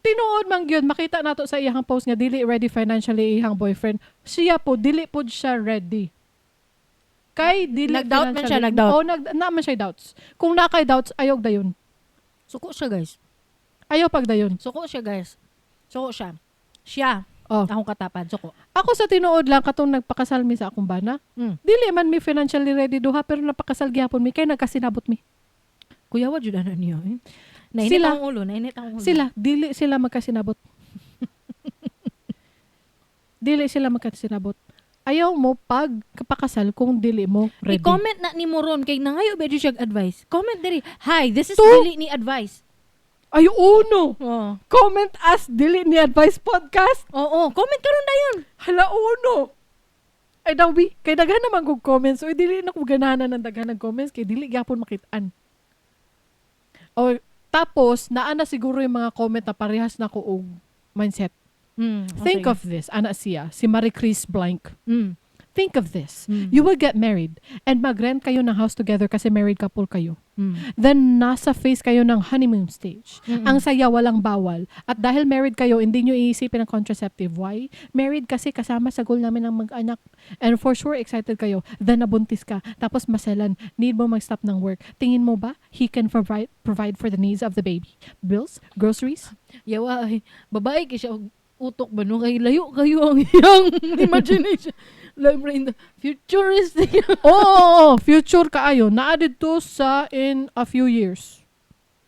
Speaker 2: Tinuod man gyud makita nato sa iyang post nga dili ready financially iyang boyfriend. Siya po dili pod siya ready. Kay dili
Speaker 1: Nag-doubt man siya,
Speaker 2: financially-
Speaker 1: nag-doubt.
Speaker 2: Oo, naman siya doubts. Kung na kay doubts, ayog dayon.
Speaker 1: Suko siya, guys.
Speaker 2: Ayaw pag dayon.
Speaker 1: Suko siya, guys. Suko siya. Siya.
Speaker 2: Oh.
Speaker 1: Akong katapad. Suko.
Speaker 2: Ako sa tinuod lang katong nagpakasal mi sa akong bana. Dili man mi financially ready duha pero napakasal gyapon mi kay nagkasinabot mi.
Speaker 1: Kuya, wad yun ano niyo. Nainit
Speaker 2: Sila-
Speaker 1: ang ulo. Nainit ang ulo.
Speaker 2: Dili sila magkasinabot. Dili sila magkasinabot. Ayaw mo pag kapakasal kung dili mo ready.
Speaker 1: I-comment na ni Moron kay nangayo ba siya advice. Comment diri. Hi, this is
Speaker 2: To-
Speaker 1: Dili Ni Advice.
Speaker 2: Ay, uno!
Speaker 1: Oh.
Speaker 2: Comment as Dili Ni Advice Podcast.
Speaker 1: Oo, comment karon dayon.
Speaker 2: Hala, uno! Ay, dawi. Kay daghan naman kong comments. Uy, dili na kong ganahan ng daghan ng comments. Kay dili gyapon makitaan. O, tapos, naana siguro yung mga comment na parehas na ko og mindset. Think of this, ana siya, si Marie Chris Blank. Think of this. You will get married and mag-rent kayo ng house together kasi married couple kayo. Then, nasa phase kayo ng honeymoon stage. Ang saya, walang bawal. At dahil married kayo, hindi nyo iisipin ng contraceptive. Why? Married kasi kasama sa goal namin ng mag-anak. And for sure, excited kayo. Then, nabuntis ka. Tapos, maselan. Need mo mag-stop ng work. Tingin mo ba, he can provide for the needs of the baby? Bills? Groceries?
Speaker 1: Yawa, ay, babae kay siya og utok ba no? Kay layo kayo ang iyang imagination. Like, in the futuristic.
Speaker 2: Oo, future kaayo. Naadid to sa in a few years.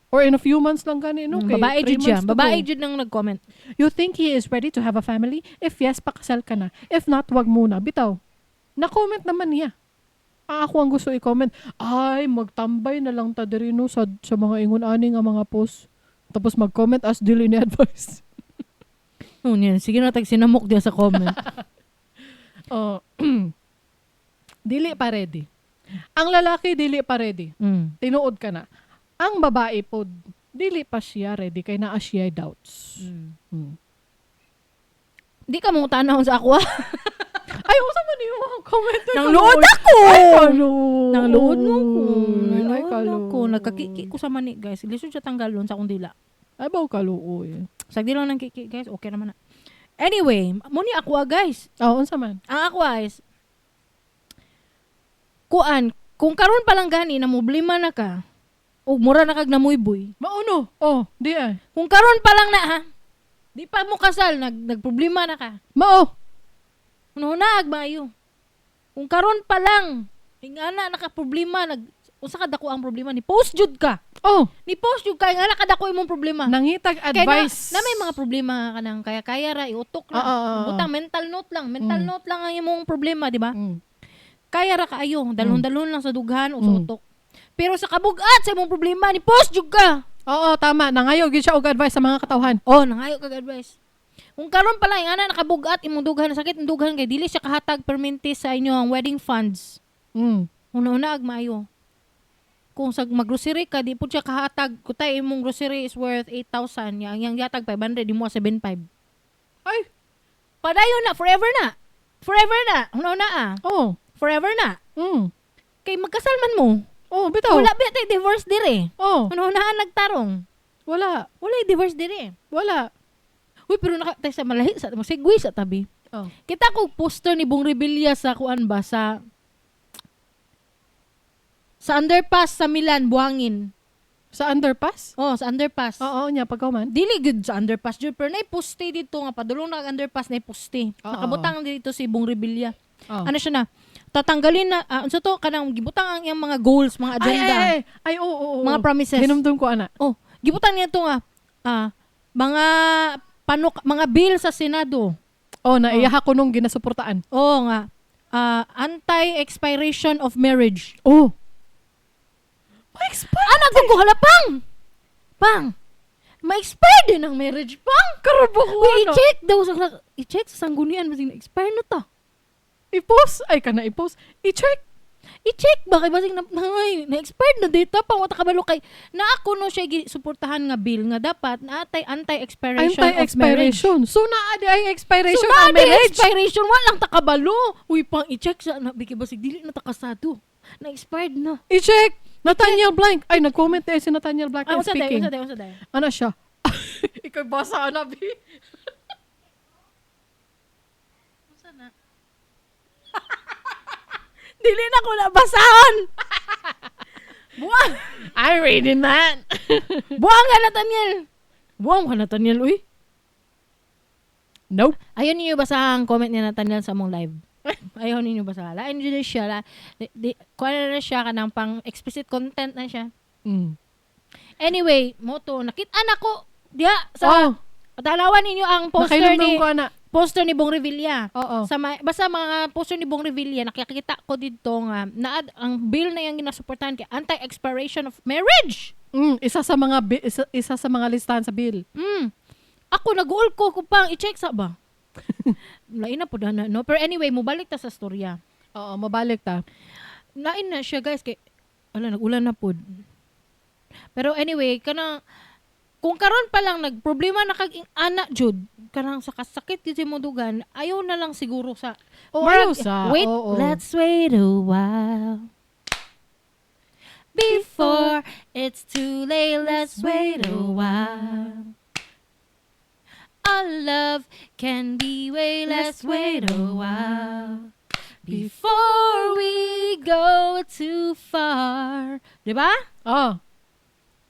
Speaker 2: Or in a few months lang gani, no? Kay
Speaker 1: Babae
Speaker 2: 3
Speaker 1: jud siya.
Speaker 2: months to
Speaker 1: Babae
Speaker 2: go.
Speaker 1: jud nang nag-comment.
Speaker 2: You think he is ready to have a family? If yes, pakasal ka na. If not, wag muna. Bitaw. Na-comment naman niya. Ako ang gusto i-comment. Ay, magtambay na lang ta diri no sa mga ingon-ani nga mga post. Tapos mag-comment as Dili Ni Advice.
Speaker 1: Oh, niyan. Sige na, sinamok dia sa comment.
Speaker 2: Oh. Dili pa ready. Ang lalaki, dili pa ready. Tinuod ka na. Ang babae po, dili pa siya ready kay naa siya doubts.
Speaker 1: Di ka mong tanaw sa ako,
Speaker 2: Ay, usa man yung mga comment.
Speaker 1: Nang lood ako!
Speaker 2: Ay, kalo.
Speaker 1: Nang lood mo ko.
Speaker 2: Ay,
Speaker 1: Nang
Speaker 2: kalo.
Speaker 1: lood ko. Nagkakiki ko sa mani, guys. Lisod siya tanggalon sa akong dila.
Speaker 2: Ay, baw kaluo eh.
Speaker 1: Sagdi lang ng kiki, guys. Okay naman na. Anyway, muni ako, guys.
Speaker 2: Oo, unsa man.
Speaker 1: Ang ako, guys. Kung karon pa lang gani, namublima na ka, o mura na kag namuyboy.
Speaker 2: Mauno. Oh, di ay.
Speaker 1: Kung karon pa lang na, ha? Di pa mo kasal, nagproblema na ka.
Speaker 2: Mao.
Speaker 1: Ano na, agmayo. Kung karon pa lang, ingana nakaproblema, unsa ka dako ang problema ni post jud ka.
Speaker 2: Oh,
Speaker 1: Ni post yung kay nga kada ko imong problema.
Speaker 2: nangitag
Speaker 1: Kaya
Speaker 2: advice.
Speaker 1: na may mga problema ka nang kaya ra iutok ra. Butang mental note lang, note lang ang imong problema, di ba?
Speaker 2: Mm.
Speaker 1: Kaya ra kaayo, dalon-dalon lang sa dughan o sa utok. Pero sa kabugat sa imong problema ni post jud ka.
Speaker 2: Oo, tama. Nangayo gyud siya og advice sa mga katawhan.
Speaker 1: Oh, nangayo kag advice. Kung karon pa lang ana nakabugat imong dughan sakit imong dughan kay dili siya kahatag perminti sa inyo ang wedding funds.
Speaker 2: Mm.
Speaker 1: Una-una ag maayo. Kung sa maggrocery ka di pud siya kahatag kutay imong grocery is worth 8,000 yang yatag 500 di mo 7,500.
Speaker 2: Ay,
Speaker 1: Padayon na forever na. Forever na. Una-una
Speaker 2: oh.
Speaker 1: Forever na.
Speaker 2: Mm.
Speaker 1: Kay magkasal man mo.
Speaker 2: Oh, bitaw.
Speaker 1: Wala ba tay divorce dire?
Speaker 2: Oh,
Speaker 1: Una-una nagtarong.
Speaker 2: wala.
Speaker 1: Wala divorce dire.
Speaker 2: Wala.
Speaker 1: Uy, pero nakatay sa malahi sa masigwi sa tabi.
Speaker 2: Oh.
Speaker 1: Kita ko poster ni Bong Revilla sa kuan ba sa underpass sa Milan, Buhangin.
Speaker 2: Sa underpass?
Speaker 1: Oh, sa underpass.
Speaker 2: Oo, nya pagkauman.
Speaker 1: Dili good sa underpass jud pero nay poste dito nga padulong na ang underpass nay poste.
Speaker 2: Oo.
Speaker 1: Nakabutang dito si Bong Revilla.
Speaker 2: Oh.
Speaker 1: Ano siya na? Tatanggalin na unsa to kanang gibutang ang iyang mga goals, mga agenda,
Speaker 2: Ay, oo.
Speaker 1: mga promises.
Speaker 2: Hinumdum ko ana.
Speaker 1: Oh, gibutang niya to nga mga mga bill sa Senado.
Speaker 2: Oh, naiyaha ko nung ginasuportaan.
Speaker 1: Oo nga. Anti-expiration of marriage.
Speaker 2: Oh. Ma-expire.
Speaker 1: Naguguhala pang. Ma-expire din ang marriage pang.
Speaker 2: Karabo ko.
Speaker 1: Uy, i-check sa sanggunian basing na-expire na ta.
Speaker 2: I-post. Ay, kana i-post. I-check.
Speaker 1: I-check ba kay basing na-expired na data pang wata kabalo kay na ako no siya suportahan nga bill nga dapat na anti-expiration of marriage.
Speaker 2: Anti-expiration. So, naadi ay expiration
Speaker 1: So,
Speaker 2: ang marriage.
Speaker 1: expiration walang takabalo. Uy, pang i-check sa nabiki basig dili na takasado. Na-expired na.
Speaker 2: I-check. Nathaniel Blank. Ay, nag-comment tayo si Nathaniel Blank
Speaker 1: Ay,
Speaker 2: and
Speaker 1: unsa
Speaker 2: speaking.
Speaker 1: day.
Speaker 2: Ano siya? Ikaw basa na, Bi.
Speaker 1: Unsa na? Dili na ko nabasahon. Buang.
Speaker 2: I reading that.
Speaker 1: Buang ka Nathaniel, uy.
Speaker 2: Nope.
Speaker 1: Ayaw ninyo basahan ang comment ni Nathaniel sa mong live. Ayaw ninyo basahan. Lain dyan siya. Kuha na siya kanang pang explicit content na siya.
Speaker 2: Mm.
Speaker 1: Anyway, moto, nakita na ko. Sa patalawan ninyo ang poster ni Bong Revilla.
Speaker 2: Oo.
Speaker 1: Basta mga poster ni Bong Revilla, nakikita ko dito nga ang bill na yung ginasuportahan kay anti-expiration of marriage.
Speaker 2: Isa sa mga listahan sa bill.
Speaker 1: Ako nag-uol ko pang i-check sa ba. Lain na po na, no? Pero anyway, mubalik ta sa storya.
Speaker 2: Oo, mabalik ta.
Speaker 1: Lain na siya, guys. Nag-ulan na po. Pero anyway, kung karon pa lang nagproblema na kag anak jud, kanang sa kasakit yun si Mudugan, ayaw na lang siguro sa... Wait, let's wait a while. Before it's too late, let's wait a while. Our love can be way, let's wait a while. Before we go too far. Diba?
Speaker 2: Oh.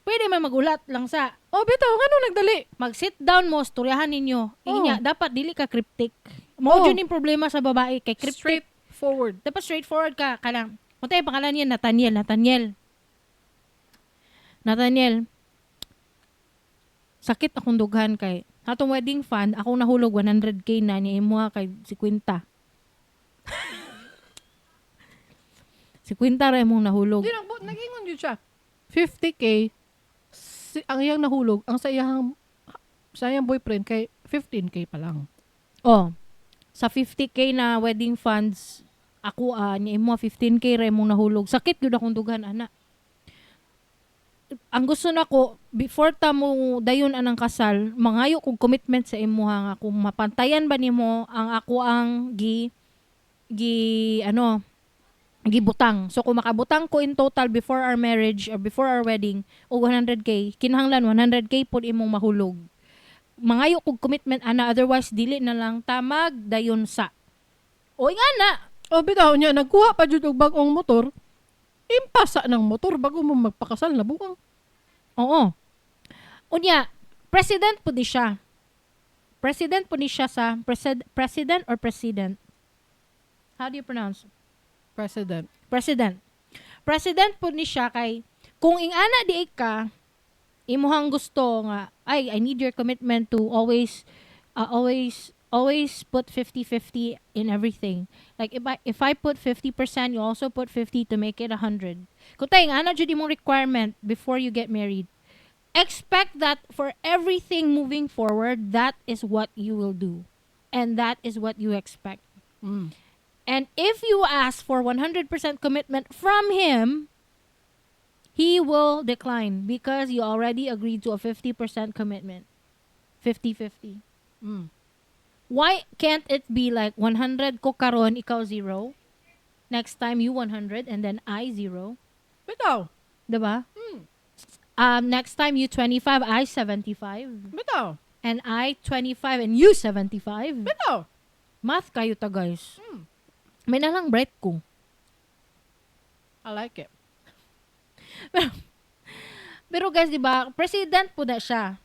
Speaker 1: Pwede man magulat lang sa
Speaker 2: Bitaw, ano nagdali?
Speaker 1: mag-sit down mo, storyahan ninyo. Inya, dapat dili ka cryptic. Mao
Speaker 2: Oh.
Speaker 1: yun yung problema sa babae kay cryptic.
Speaker 2: Straightforward.
Speaker 1: Dapat straightforward ka. Kanang, punta yung pangalan niya, Nathaniel. Sakit akong dughan kay atong wedding fund, akong nahulog 100k na niya imo kay 50. Si Quinta ra imong nahulog.
Speaker 2: Di nagingon yun siya. 50K ang iyang nahulog, ang sa iyang boyfriend kay 15K pa lang.
Speaker 1: Oh. Sa 50k na wedding funds, ako niya imo 15k ra imong nahulog. Sakit gyud akong dughan ana. Ang gusto nako before ta mo dayon anang kasal, mangayo kog commitment sa imo nga kung mapantayan ba nimo ang ako ang gibutang. So kung makabutang ko in total before our marriage or before our wedding o 100k, kinahanglan 100k pud imong mahulog. Mangayo kog commitment ana, otherwise dili na lang tamag dayon sa. Oy nga na.
Speaker 2: Bitaw niya nagkuha pa jud og bag-ong motor. Impasa ng motor bago mo magpakasal na buwang.
Speaker 1: Oo. Unya, president po di siya. President po ni siya sa president or president? How do you pronounce?
Speaker 2: President.
Speaker 1: President. President po ni siya kay Kung ingana di ka, imuhang gusto nga, ay, I need your commitment to always put 50-50 in everything. Like, if I put 50%, you also put 50 to make it 100. Kung tayo, ingana dyan imong requirement before you get married, expect that for everything moving forward, that is what you will do. And that is what you expect.
Speaker 2: Mm.
Speaker 1: And if you ask for 100% commitment from him, he will decline because you already agreed to a 50% commitment. 50-50.
Speaker 2: Mm.
Speaker 1: Why can't it be like 100 ko karon, ikaw 0? Next time you 100 and then I 0?
Speaker 2: Bitaw.
Speaker 1: Diba?
Speaker 2: Mm.
Speaker 1: Next time you 25, I 75.
Speaker 2: Bitaw.
Speaker 1: And I 25 and you 75.
Speaker 2: Bitaw.
Speaker 1: Math kayo ta, guys.
Speaker 2: Mm.
Speaker 1: May nalang bright ko.
Speaker 2: I like it.
Speaker 1: Pero guys, di ba, president po na siya.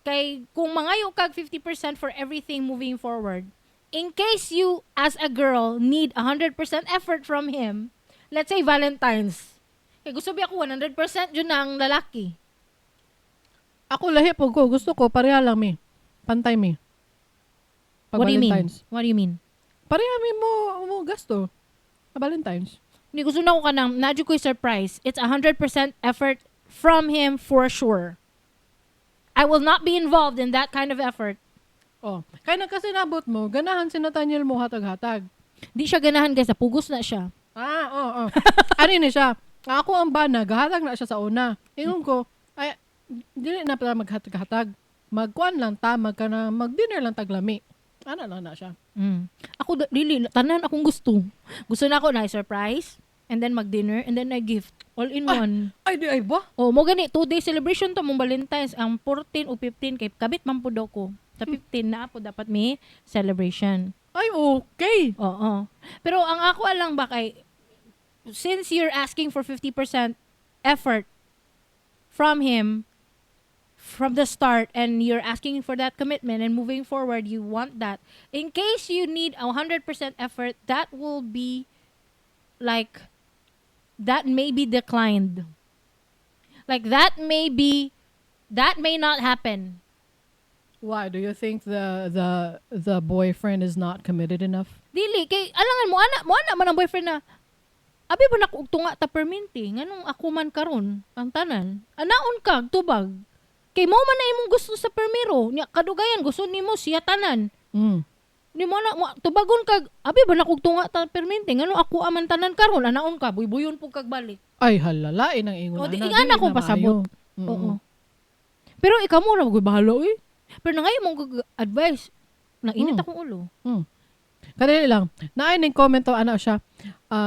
Speaker 1: Kay kung mangayo kag 50% for everything moving forward, in case you as a girl need 100% effort from him, let's say Valentine's. Kay gusto ba ako 100% yun ang lalaki.
Speaker 2: Ako lahi po ko. Gusto ko, pareha lang mi. Pantay mi. Pag
Speaker 1: What do you mean?
Speaker 2: Valentine's.
Speaker 1: What do you mean?
Speaker 2: Pareha mi mo gasto. Sa Valentine's.
Speaker 1: Hindi gusto na ko kanang nadyo ko'y surprise. It's 100% effort from him for sure. I will not be involved in that kind of effort.
Speaker 2: Oh. Kaya nagkasinabot mo, ganahan si Nathaniel mo hatag-hatag.
Speaker 1: Di siya ganahan guys, napugos na siya.
Speaker 2: Oo. Ano ni siya? Ako ang bana, gahatag na siya sa una. Ingon ko, ay, dili na pala maghatag-hatag. Magkuan lang ta, mag-dinner lang taglami. Ano lang na siya.
Speaker 1: Ako, really, tanan akong gusto. Gusto na ako na surprise, and then mag-dinner, and then gift. All in one.
Speaker 2: Ay, di ay ba?
Speaker 1: Oh, mo gani, 2-day celebration to mong Valentine's. Ang 14 o 15, kay kabit man po daw ko. Sa 15 na po dapat may celebration.
Speaker 2: Ay, okay.
Speaker 1: Oo. Pero ang ako alang ba kay, since you're asking for 50% effort from him, from the start, and you're asking for that commitment, and moving forward, you want that. In case you need 100% effort, that will be like, that may be declined. Like, that may not happen.
Speaker 2: Why? Do you think the boyfriend is not committed enough?
Speaker 1: Dili, kay, alangan mo, ana man ang boyfriend na, abi ba na tunga ta perminti, nganong ako man karon ang tanan, anaon kag tubag. Kay mo man na imong gusto sa permiro, nya kadugayan gusto nimo siya tanan. Ni mo na tubagon kag abi ba na kog tunga ta perminti, ngano ako aman tanan karon, anaon ka buybuyon pug kag balik.
Speaker 2: Ay, halalain ang ingon.
Speaker 1: O di ingana kong pasabot. Oo. Pero ikaw mo ra magud bahala eh. Pero nangayo mong advice, nainit akong ulo.
Speaker 2: Kadali lang. Naay ning comment to ana siya.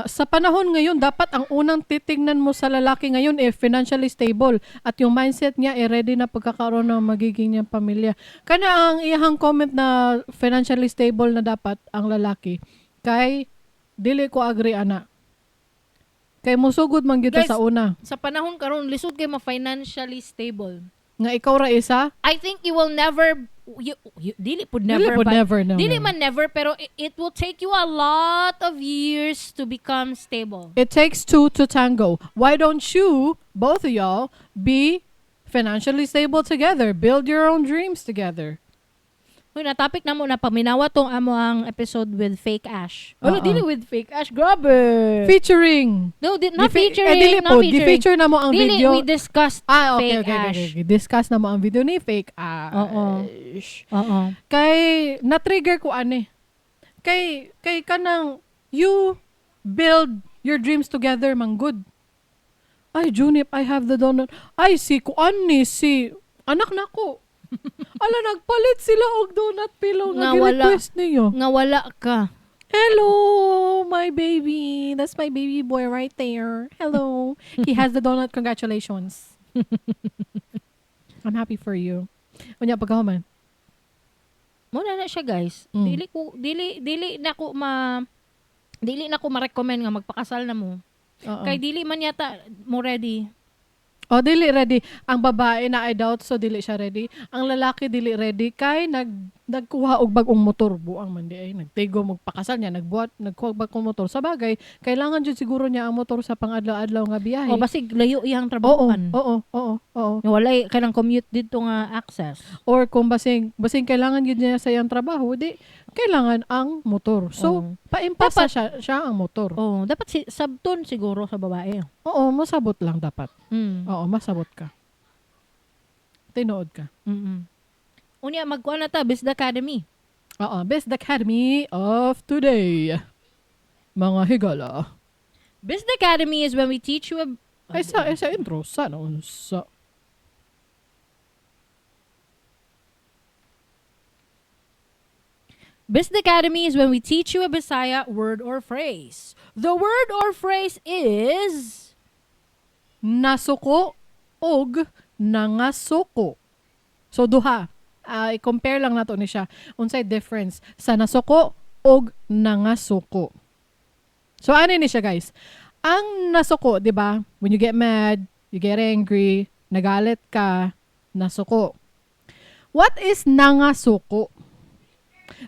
Speaker 2: Sa panahon ngayon, dapat ang unang titingnan mo sa lalaki ngayon financially stable at yung mindset niya ready na pagkakaroon ng magiging niyang pamilya. Kana ang iyang comment na financially stable na dapat ang lalaki. Kay dili ko agree ana. Kay musugod man gyud ta
Speaker 1: Guys,
Speaker 2: sa una.
Speaker 1: Sa panahon karon lisod kay ma-financially stable.
Speaker 2: Nga ikaw ra isa?
Speaker 1: I think you will never dili pud never,
Speaker 2: Dili pud
Speaker 1: but
Speaker 2: never, no,
Speaker 1: dili
Speaker 2: no.
Speaker 1: man never, pero it will take you a lot of years to become stable.
Speaker 2: It takes two to tango. Why don't you, both of y'all, be financially stable together? Build your own dreams together.
Speaker 1: Uy, na topic na mo na paminawa tong amo ang episode with Fake Ash. Wala,
Speaker 2: Oo.
Speaker 1: dili with Fake Ash. Grabe.
Speaker 2: Featuring.
Speaker 1: No, not
Speaker 2: Gifi-
Speaker 1: featuring.
Speaker 2: dili
Speaker 1: Not
Speaker 2: po.
Speaker 1: featuring.
Speaker 2: Gi-feature na mo ang
Speaker 1: Dili,
Speaker 2: video.
Speaker 1: we discussed
Speaker 2: Okay,
Speaker 1: Fake Ash.
Speaker 2: okay. Discuss na mo ang video ni Fake Ash.
Speaker 1: Oo.
Speaker 2: Kay, na-trigger ko ane. Kay kanang, you build your dreams together, mang good. Ay, Junip, I have the donut. Ay, si anak na ko. Ala, nagpalit sila og donut pillow nga gi-request niyo.
Speaker 1: Nga wala ka.
Speaker 2: Hello, my baby. That's my baby boy right there. Hello. He has the donut. Congratulations. I'm happy for you. Unya pagkahuman.
Speaker 1: Muna na siya, guys. Dili na ko ma-recommend nga magpakasal na mo.
Speaker 2: Oo.
Speaker 1: Kay dili man yata mo ready.
Speaker 2: Oh, dili ready. Ang babae na I doubt so dili siya ready. Ang lalaki dili ready kay nagkuha og bagong motor buang man di ay nagtigo magpakasal niya nagkuha og bagong motor sa bagay kailangan jud siguro niya ang motor sa pangadlaw-adlaw nga biyahe.
Speaker 1: O basig layo iyang
Speaker 2: Oo,
Speaker 1: trabahoan.
Speaker 2: oo.
Speaker 1: Walay kanang commute dito nga access.
Speaker 2: Or kung basing kailangan yun niya sa iyang trabaho, di kailangan ang motor. So, paimpasa siya ang motor.
Speaker 1: Oh, dapat sabton siguro sa babae.
Speaker 2: Oo, masabot lang dapat.
Speaker 1: Mm.
Speaker 2: Oo, masabot ka. Tinuod ka.
Speaker 1: Mm. Unya magkuha na ta Best Academy.
Speaker 2: Oo, Best Academy of today. Mga higala.
Speaker 1: Best Academy is when we teach you
Speaker 2: Ay, sa intro, sa.
Speaker 1: Best Academy is when we teach you a Bisaya word or phrase. The word or phrase is
Speaker 2: Nasuko og nangasuko. So, duha. I-compare lang nato ni siya. Unsay difference sa nasuko og nangasuko. So, ano ni siya, guys? Ang nasuko, di ba? When you get mad, you get angry, nagalit ka, nasuko. What is nangasuko?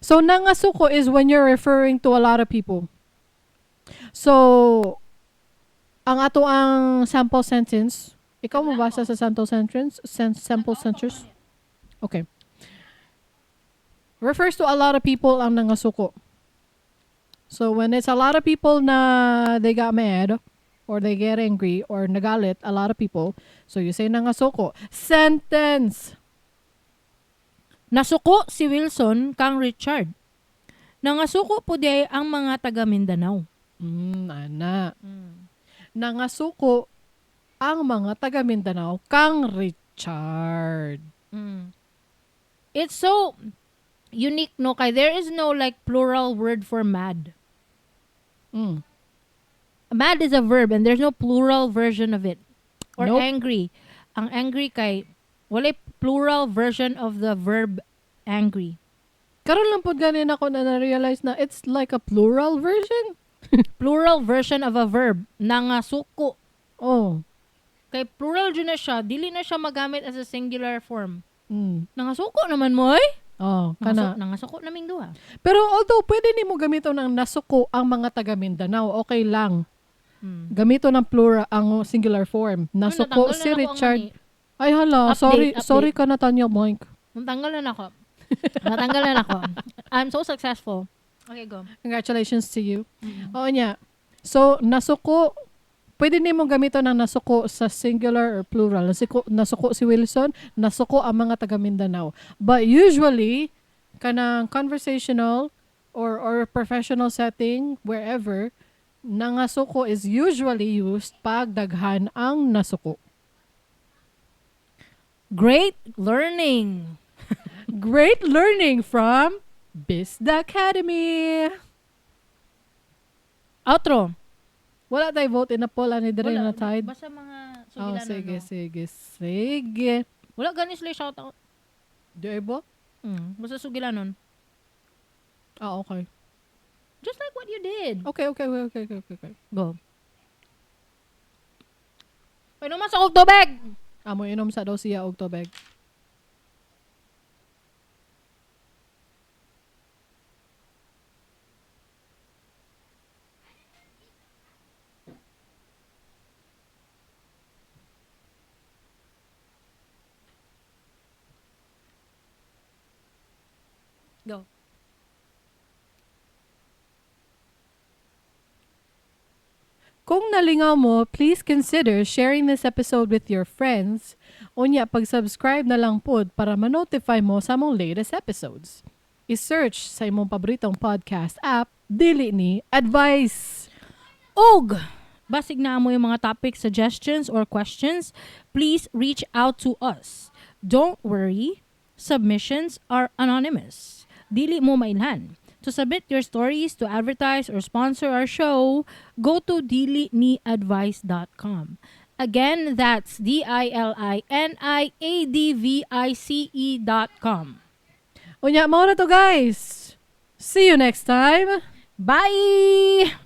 Speaker 2: So, nangasuko is when you're referring to a lot of people. So, ang ato ang sample sentence, ikaw mabasa sa sample sentence? Sample sentence? Okay. Refers to a lot of people ang nangasuko. So, when it's a lot of people na they got mad, or they get angry, or nagalit, a lot of people, so you say nangasuko. Sentence!
Speaker 1: Nasuko si Wilson kang Richard. Nangasuko po di ang mga taga Mindanao.
Speaker 2: Ana. Nangasuko ang mga taga Mindanao kang Richard.
Speaker 1: It's so unique, no? Kay there is no like plural word for mad. Mad is a verb and there's no plural version of it. Or
Speaker 2: Nope.
Speaker 1: angry. Ang angry kay wala plural version of the verb angry.
Speaker 2: Karon lang po ganin ako na-realize na it's like a plural version.
Speaker 1: Plural version of a verb. Nangasuko.
Speaker 2: Oh.
Speaker 1: Kay plural dyan na siya. Dili na siya magamit as a singular form. Nangasuko naman mo eh.
Speaker 2: Oh, kana.
Speaker 1: Nangasuko naming duha.
Speaker 2: Pero although pwede nimo gamiton ng nasuko ang mga taga Mindanao, okay lang. Gamito ng plural ang singular form. Nasuko si Richard. Ay hala,
Speaker 1: Update.
Speaker 2: sorry ka na Tanya Mike.
Speaker 1: Natanggal na ako. I'm so successful. Okay, go.
Speaker 2: Congratulations to you. Oo niya. So, nasuko, pwede nimo gamiton ng nasuko sa singular or plural. Nasuko si Wilson, nasuko ang mga taga Mindanao. But usually, kanang conversational or professional setting, wherever, nangasuko is usually used pag daghan ang nasuko.
Speaker 1: Great learning.
Speaker 2: Great learning from Bista Academy.
Speaker 1: Outro.
Speaker 2: Wala tayo vote in a poll ani dire na tide.
Speaker 1: Basta mga
Speaker 2: Oh,
Speaker 1: Sugilanon.
Speaker 2: sige.
Speaker 1: Wala ganis lang shout out.
Speaker 2: Di ay ba?
Speaker 1: Basta Sugilanon.
Speaker 2: Okay.
Speaker 1: Just like what you did.
Speaker 2: Okay.
Speaker 1: Go. Pwede naman sa tubig.
Speaker 2: Amo inom sa daw siya og tubig.
Speaker 1: Go.
Speaker 2: Kung nalingaw mo, please consider sharing this episode with your friends. Unya, pag-subscribe na lang pod para ma-notify mo sa mong latest episodes. I-search sa imong paboritong podcast app, Dili Ni Advice.
Speaker 1: Og, basig na mo yung mga topic suggestions or questions, please reach out to us. Don't worry, submissions are anonymous. Dili mo mailhan. To submit your stories to advertise or sponsor our show, go to diliniadvice.com. Again, that's DILINIADVICE.com.
Speaker 2: Unya, mao na to guys. See you next time.
Speaker 1: Bye!